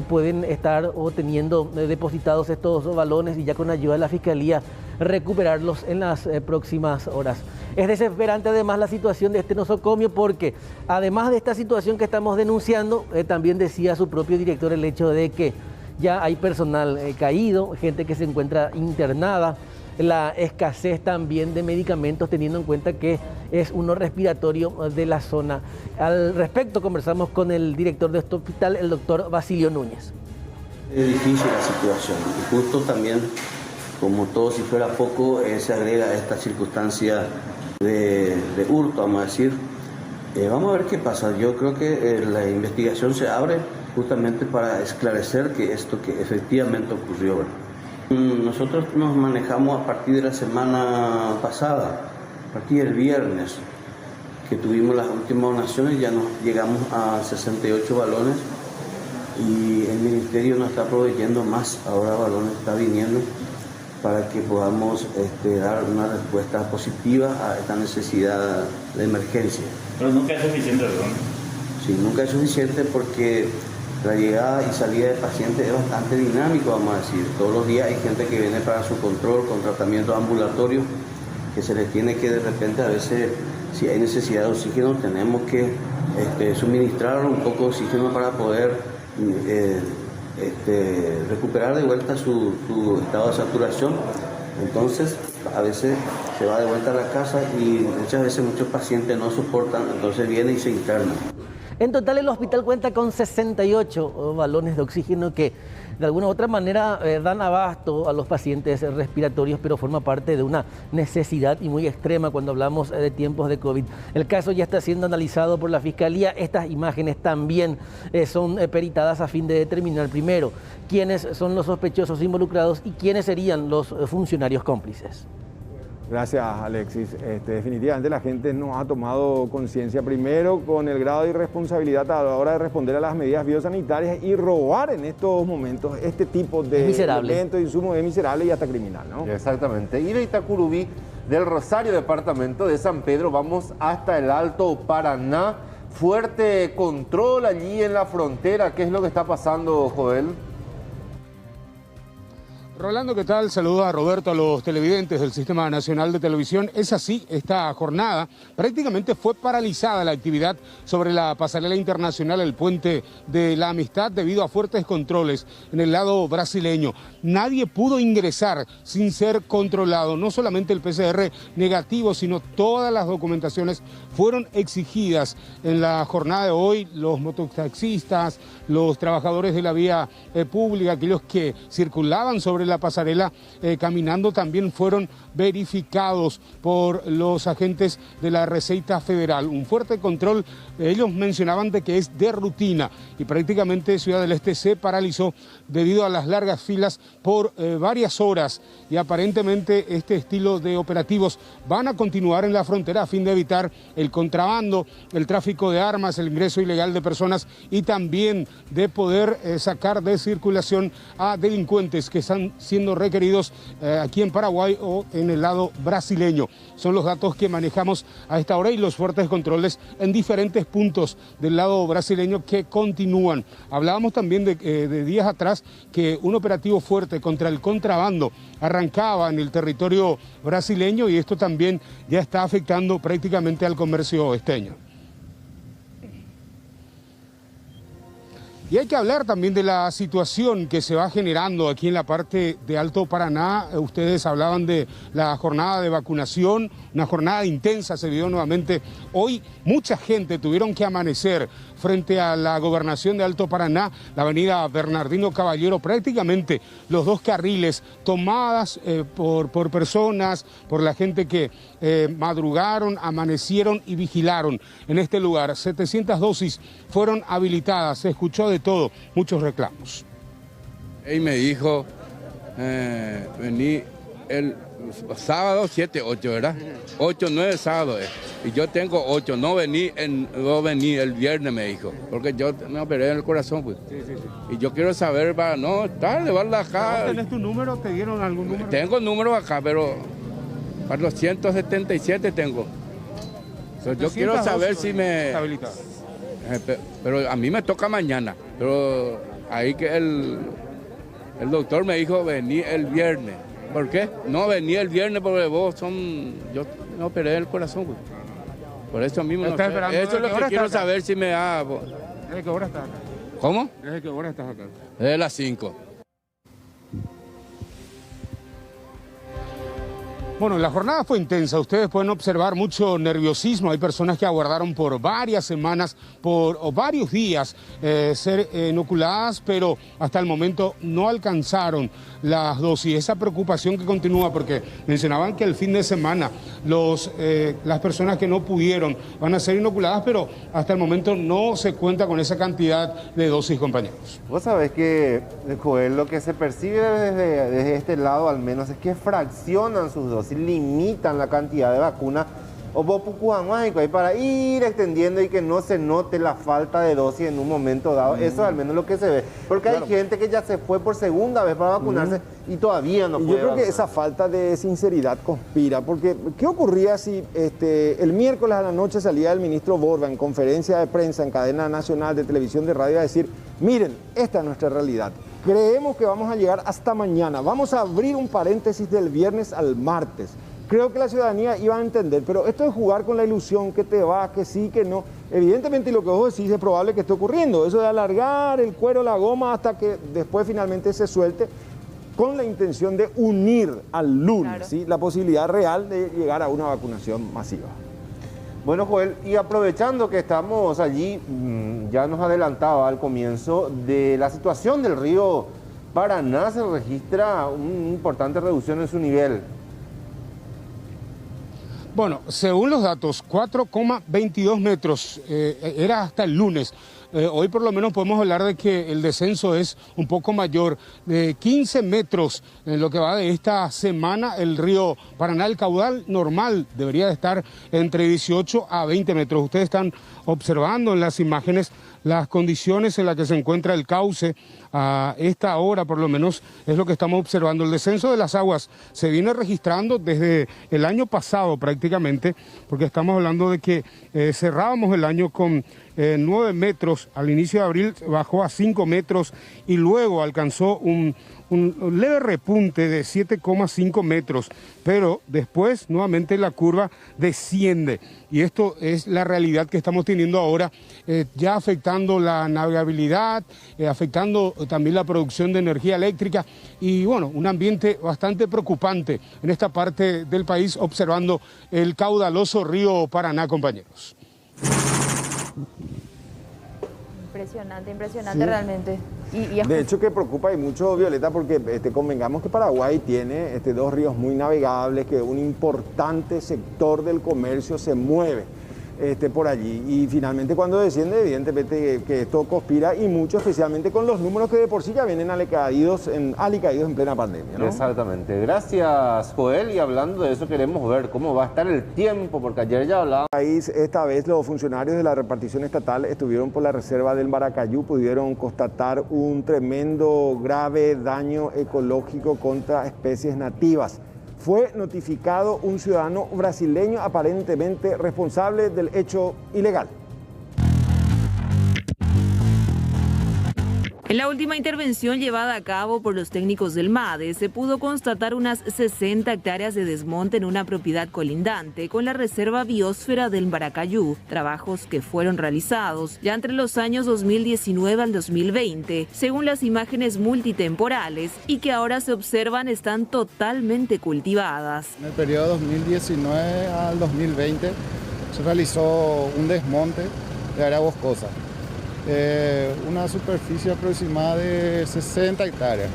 pueden estar o teniendo depositados estos balones, y ya con ayuda de la Fiscalía recuperarlos en las próximas horas. Es desesperante además la situación de este nosocomio, porque además de esta situación que estamos denunciando, también decía su propio director el hecho de que ya hay personal caído, gente que se encuentra internada, la escasez también de medicamentos, teniendo en cuenta que es uno respiratorio de la zona. Al respecto conversamos con el director de este hospital, el doctor Basilio Núñez. Es difícil la situación, y justo también, como todo si fuera poco, se agrega esta circunstancia de hurto, vamos a decir. Vamos a ver qué pasa. Yo creo que la investigación se abre justamente para esclarecer que esto que efectivamente ocurrió. Nosotros nos manejamos a partir de la semana pasada, a partir del viernes, que tuvimos las últimas donaciones, ya nos llegamos a 68 balones, y el Ministerio nos está proveyendo más, ahora balones está viniendo, para que podamos dar una respuesta positiva a esta necesidad de emergencia. Pero nunca es suficiente, ¿verdad? Sí, nunca es suficiente, porque la llegada y salida de pacientes es bastante dinámico, vamos a decir. Todos los días hay gente que viene para su control con tratamientos ambulatorios, que se les tiene que de repente, a veces, si hay necesidad de oxígeno, tenemos que suministrar un poco de oxígeno para poder recuperar de vuelta su estado de saturación. Entonces, a veces se va de vuelta a la casa y muchas veces muchos pacientes no soportan, entonces vienen y se internan. En total, el hospital cuenta con 68 balones de oxígeno que de alguna u otra manera dan abasto a los pacientes respiratorios, pero forma parte de una necesidad y muy extrema cuando hablamos de tiempos de COVID. El caso ya está siendo analizado por la Fiscalía. Estas imágenes también son peritadas a fin de determinar primero quiénes son los sospechosos involucrados y quiénes serían los funcionarios cómplices. Gracias, Alexis. Definitivamente la gente no ha tomado conciencia, primero con el grado de irresponsabilidad a la hora de responder a las medidas biosanitarias, y robar en estos momentos este tipo de elementos, insumos, es miserable y hasta criminal, ¿no? Exactamente. Y de Itacurubí, del Rosario, departamento de San Pedro, vamos hasta el Alto Paraná. Fuerte control allí en la frontera. ¿Qué es lo que está pasando, Joel? Rolando, ¿qué tal? Saludos a Roberto, a los televidentes del Sistema Nacional de Televisión. Es así, esta jornada prácticamente fue paralizada la actividad sobre la pasarela internacional, el Puente de la Amistad, debido a fuertes controles en el lado brasileño. Nadie pudo ingresar sin ser controlado. No solamente el PCR negativo, sino todas las documentaciones fueron exigidas en la jornada de hoy. Los mototaxistas, los trabajadores de la vía pública, aquellos que circulaban sobre la pasarela caminando, también fueron verificados por los agentes de la Receita Federal. Un fuerte control, ellos mencionaban de que es de rutina, y prácticamente Ciudad del Este se paralizó debido a las largas filas por varias horas, y aparentemente este estilo de operativos van a continuar en la frontera a fin de evitar el contrabando, el tráfico de armas, el ingreso ilegal de personas, y también de poder sacar de circulación a delincuentes que están siendo requeridos aquí en Paraguay o en el lado brasileño. Son los datos que manejamos a esta hora, y los fuertes controles en diferentes puntos del lado brasileño que continúan. Hablábamos también de días atrás que un operativo fuerte contra el contrabando arrancaba en el territorio brasileño, y esto también ya está afectando prácticamente al comercio esteño. Y hay que hablar también de la situación que se va generando aquí en la parte de Alto Paraná. Ustedes hablaban de la jornada de vacunación, una jornada intensa se vivió nuevamente. Hoy mucha gente tuvieron que amanecer frente a la gobernación de Alto Paraná, la avenida Bernardino Caballero, prácticamente los dos carriles tomadas por personas, por la gente que madrugaron, amanecieron y vigilaron en este lugar. 700 dosis fueron habilitadas, se escuchó de todo, muchos reclamos. Él me dijo, vení el sábado 7, 8, ¿verdad? 8, 9 sábado es. Y yo tengo 8, no vení el viernes, me dijo, porque yo me operé en el corazón, pues. Sí. Y yo quiero saber, para no estar, llevarla acá. ¿Tenés tu número? ¿Te dieron algún número? Tengo número acá, pero para los 177 tengo. Yo quiero saber si me... Pero a mí me toca mañana, pero ahí que el doctor me dijo, vení el viernes. ¿Por qué? No vení el viernes porque yo me operé el corazón, pues. Por eso mismo no sé. Eso es lo que quiero saber si me da... ¿Desde qué hora estás acá? ¿Cómo? ¿Desde qué hora estás acá? Desde las 5. Bueno, la jornada fue intensa, ustedes pueden observar mucho nerviosismo, hay personas que aguardaron por varias semanas o varios días ser inoculadas, pero hasta el momento no alcanzaron las dosis. Esa preocupación que continúa porque mencionaban que el fin de semana las personas que no pudieron van a ser inoculadas, pero hasta el momento no se cuenta con esa cantidad de dosis, compañeros. Vos sabés que, Joel, lo que se percibe desde este lado al menos es que fraccionan sus dosis, limitan la cantidad de vacunas o para ir extendiendo y que no se note la falta de dosis en un momento dado. Eso es al menos lo que se ve. Porque hay gente que ya se fue por segunda vez para vacunarse y todavía no puede. Yo creo que esa falta de sinceridad conspira, porque ¿qué ocurría si el miércoles a la noche salía el ministro Borba en conferencia de prensa en cadena nacional de televisión de radio a decir, miren, esta es nuestra realidad? Creemos que vamos a llegar hasta mañana. Vamos a abrir un paréntesis del viernes al martes. Creo que la ciudadanía iba a entender, pero esto es jugar con la ilusión, que te va, que sí, que no. Evidentemente lo que vos decís es probable que esté ocurriendo. Eso de alargar el cuero, la goma, hasta que después finalmente se suelte, con la intención de unir al lunes, claro, ¿sí?, la posibilidad real de llegar a una vacunación masiva. Bueno, Joel, y aprovechando que estamos allí, ya nos adelantaba al comienzo de la situación del río Paraná, se registra una importante reducción en su nivel. Bueno, según los datos, 4,22 metros era hasta el lunes. Hoy por lo menos podemos hablar de que el descenso es un poco mayor, de 15 metros en lo que va de esta semana. El río Paraná, el caudal normal debería de estar entre 18 a 20 metros. Ustedes están observando en las imágenes las condiciones en las que se encuentra el cauce. A esta hora por lo menos es lo que estamos observando. El descenso de las aguas se viene registrando desde el año pasado prácticamente, porque estamos hablando de que cerrábamos el año con 9 metros, al inicio de abril bajó a 5 metros y luego alcanzó un leve repunte de 7,5 metros, pero después nuevamente la curva desciende y esto es la realidad que estamos teniendo ahora, ya afectando la navegabilidad, afectando también la producción de energía eléctrica y bueno, un ambiente bastante preocupante en esta parte del país observando el caudaloso río Paraná, compañeros. Impresionante, sí, realmente. De hecho que preocupa y mucho, Violeta, porque convengamos que Paraguay tiene 2 ríos muy navegables, que un importante sector del comercio se mueve por allí. Y finalmente cuando desciende, evidentemente que esto conspira y mucho, especialmente con los números que de por sí ya vienen alicaídos en plena pandemia, ¿no? Exactamente. Gracias, Joel. Y hablando de eso, queremos ver cómo va a estar el tiempo, porque ayer ya hablábamos. Esta vez los funcionarios de la repartición estatal estuvieron por la reserva del Maracayú, pudieron constatar un tremendo, grave daño ecológico contra especies nativas. Fue notificado un ciudadano brasileño aparentemente responsable del hecho ilegal. En la última intervención llevada a cabo por los técnicos del MADE, se pudo constatar unas 60 hectáreas de desmonte en una propiedad colindante con la Reserva Biosfera del Maracayú, trabajos que fueron realizados ya entre los años 2019 al 2020, según las imágenes multitemporales, y que ahora se observan están totalmente cultivadas. En el periodo 2019 al 2020 se realizó un desmonte de área boscosa. Una superficie aproximada de 60 hectáreas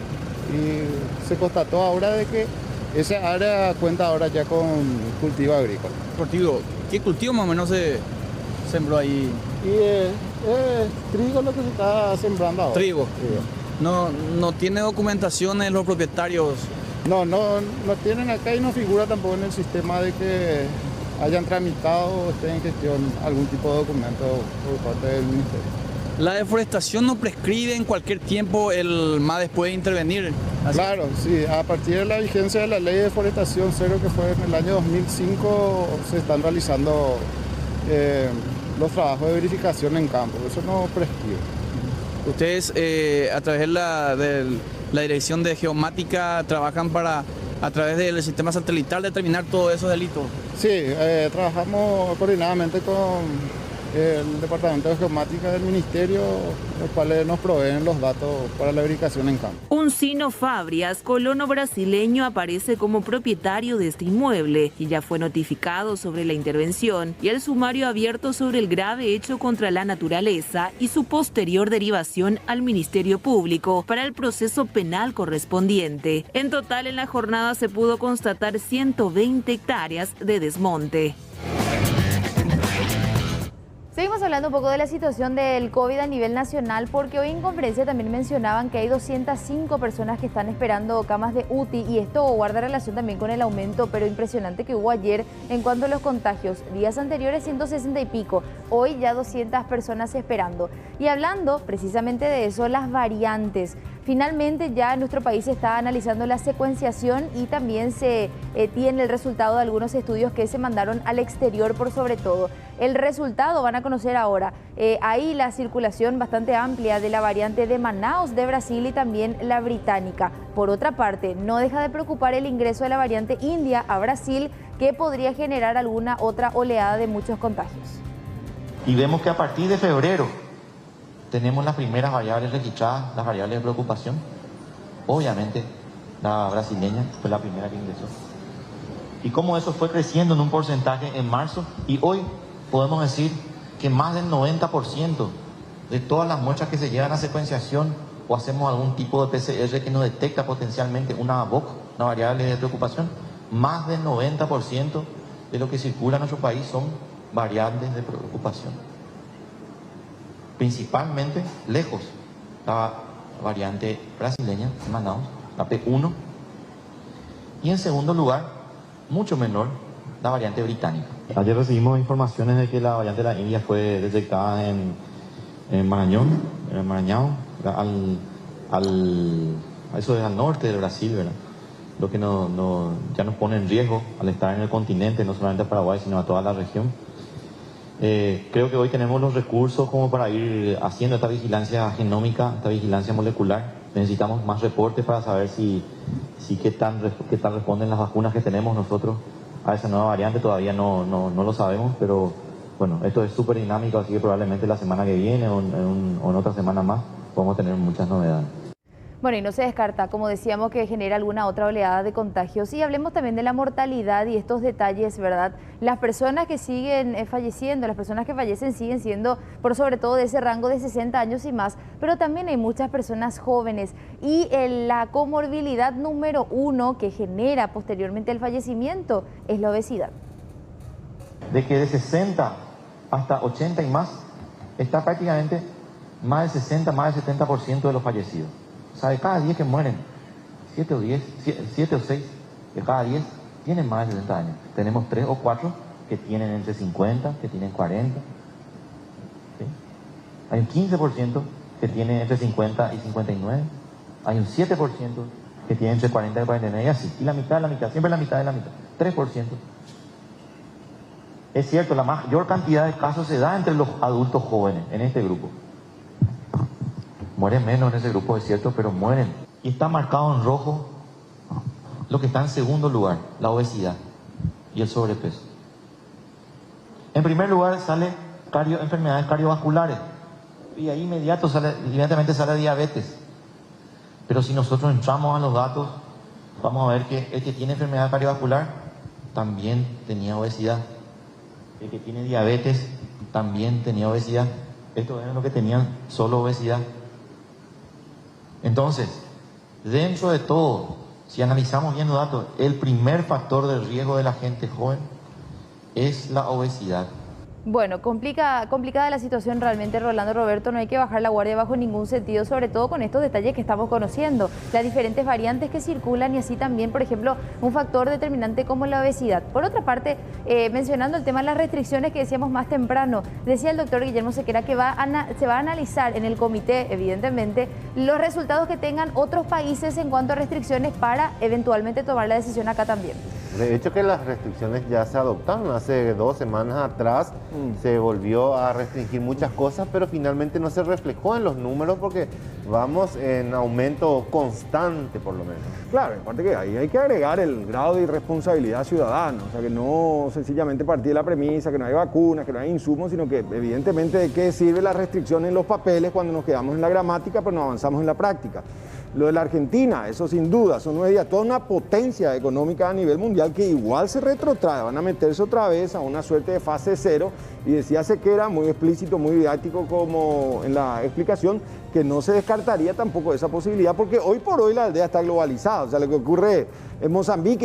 y se constató ahora de que esa área cuenta ahora ya con cultivo agrícola. ¿Qué cultivo más o menos se sembró ahí? Y es trigo lo que se está sembrando ahora. Trigo. No tiene documentaciones los propietarios. No tienen acá y no figura tampoco en el sistema de que hayan tramitado o estén en gestión algún tipo de documento por parte del ministerio. La deforestación no prescribe en cualquier tiempo, el MADES puede intervenir. ¿Así? Claro, sí, a partir de la vigencia de la ley de deforestación cero que fue en el año 2005 se están realizando los trabajos de verificación en campo, eso no prescribe. Ustedes a través de la Dirección de Geomática trabajan para, a través del sistema satelital, determinar todos esos delitos. Sí, trabajamos coordinadamente con el Departamento de Geomática del Ministerio, los cuales nos proveen los datos para la verificación en campo. Uncino Fabrias, colono brasileño, aparece como propietario de este inmueble y ya fue notificado sobre la intervención y el sumario abierto sobre el grave hecho contra la naturaleza y su posterior derivación al Ministerio Público para el proceso penal correspondiente. En total, en la jornada se pudo constatar 120 hectáreas de desmonte. Seguimos hablando un poco de la situación del COVID a nivel nacional, porque hoy en conferencia también mencionaban que hay 205 personas que están esperando camas de UTI, y esto guarda relación también con el aumento, pero impresionante, que hubo ayer en cuanto a los contagios. Días anteriores 160 y pico, hoy ya 200 personas esperando. Y hablando precisamente de eso, las variantes. Finalmente ya en nuestro país se está analizando la secuenciación y también se tiene el resultado de algunos estudios que se mandaron al exterior por sobre todo. El resultado van a conocer ahora. Hay la circulación bastante amplia de la variante de Manaus de Brasil y también la británica. Por otra parte, no deja de preocupar el ingreso de la variante India a Brasil, que podría generar alguna otra oleada de muchos contagios. Y vemos que a partir de febrero tenemos las primeras variables registradas, las variables de preocupación. Obviamente, la brasileña fue la primera que ingresó. Y cómo eso fue creciendo en un porcentaje en marzo, y hoy podemos decir que más del 90% de todas las muestras que se llevan a secuenciación o hacemos algún tipo de PCR que nos detecta potencialmente una VOC, una variable de preocupación, más del 90% de lo que circula en nuestro país son variables de preocupación. Principalmente lejos, la variante brasileña, Manaus, la P1, y en segundo lugar, mucho menor, la variante británica. Ayer recibimos informaciones de que la variante de la India fue detectada en Maranhão, eso es al norte del Brasil, ¿verdad? Lo que ya nos pone en riesgo al estar en el continente, no solamente a Paraguay, sino a toda la región. Creo que hoy tenemos los recursos como para ir haciendo esta vigilancia genómica, esta vigilancia molecular. Necesitamos más reportes para saber si qué tal responden las vacunas que tenemos nosotros a esa nueva variante. Todavía no lo sabemos, pero bueno, esto es súper dinámico, así que probablemente la semana que viene o en otra semana más podemos tener muchas novedades. Bueno, y no se descarta, como decíamos, que genera alguna otra oleada de contagios. Y hablemos también de la mortalidad y estos detalles, ¿verdad? Las personas que siguen falleciendo, las personas que fallecen siguen siendo por sobre todo de ese rango de 60 años y más, pero también hay muchas personas jóvenes. Y la comorbilidad número 1 que genera posteriormente el fallecimiento es la obesidad. De que de 60 hasta 80 y más, está prácticamente más del 60, más del 70% de los fallecidos. O sea, de cada 10 que mueren, 7 o 6 de cada 10 tienen más de 60 años. Tenemos 3 o 4 que tienen entre 50, que tienen 40. ¿Sí? Hay un 15% que tiene entre 50 y 59. Hay un 7% que tiene entre 40 y 49, y así. Y la mitad, siempre la mitad de la mitad. 3%. Es cierto, la mayor cantidad de casos se da entre los adultos jóvenes, en este grupo. Mueren menos en ese grupo, es cierto, pero mueren. Y está marcado en rojo lo que está en segundo lugar, la obesidad y el sobrepeso. En primer lugar sale enfermedades cardiovasculares y ahí inmediatamente sale diabetes. Pero si nosotros entramos a los datos, vamos a ver que el que tiene enfermedad cardiovascular también tenía obesidad. El que tiene diabetes también tenía obesidad. Estos eran los que tenían solo obesidad. Entonces, dentro de todo, si analizamos bien los datos, el primer factor de riesgo de la gente joven es la obesidad. Bueno, complicada la situación realmente, Rolando, Roberto, no hay que bajar la guardia bajo ningún sentido, sobre todo con estos detalles que estamos conociendo, las diferentes variantes que circulan y así también, por ejemplo, un factor determinante como la obesidad. Por otra parte, mencionando el tema de las restricciones que decíamos más temprano, decía el doctor Guillermo Sequera que se va a analizar en el comité, evidentemente, los resultados que tengan otros países en cuanto a restricciones para eventualmente tomar la decisión acá también. De hecho que las restricciones ya se adoptaron hace 2 semanas atrás, se volvió a restringir muchas cosas, pero finalmente no se reflejó en los números porque vamos en aumento constante por lo menos. Claro, aparte que ahí hay que agregar el grado de irresponsabilidad ciudadana, o sea que no sencillamente partir de la premisa que no hay vacunas, que no hay insumos, sino que evidentemente de qué sirve la restricción en los papeles cuando nos quedamos en la gramática pero no avanzamos en la práctica. Lo de la Argentina, eso sin duda, son 9 días, toda una potencia económica a nivel mundial que igual se retrotrae, van a meterse otra vez a una suerte de fase 0 y decía Sequera, muy explícito, muy didáctico como en la explicación, que no se descartaría tampoco esa posibilidad porque hoy por hoy la aldea está globalizada, o sea lo que ocurre en Mozambique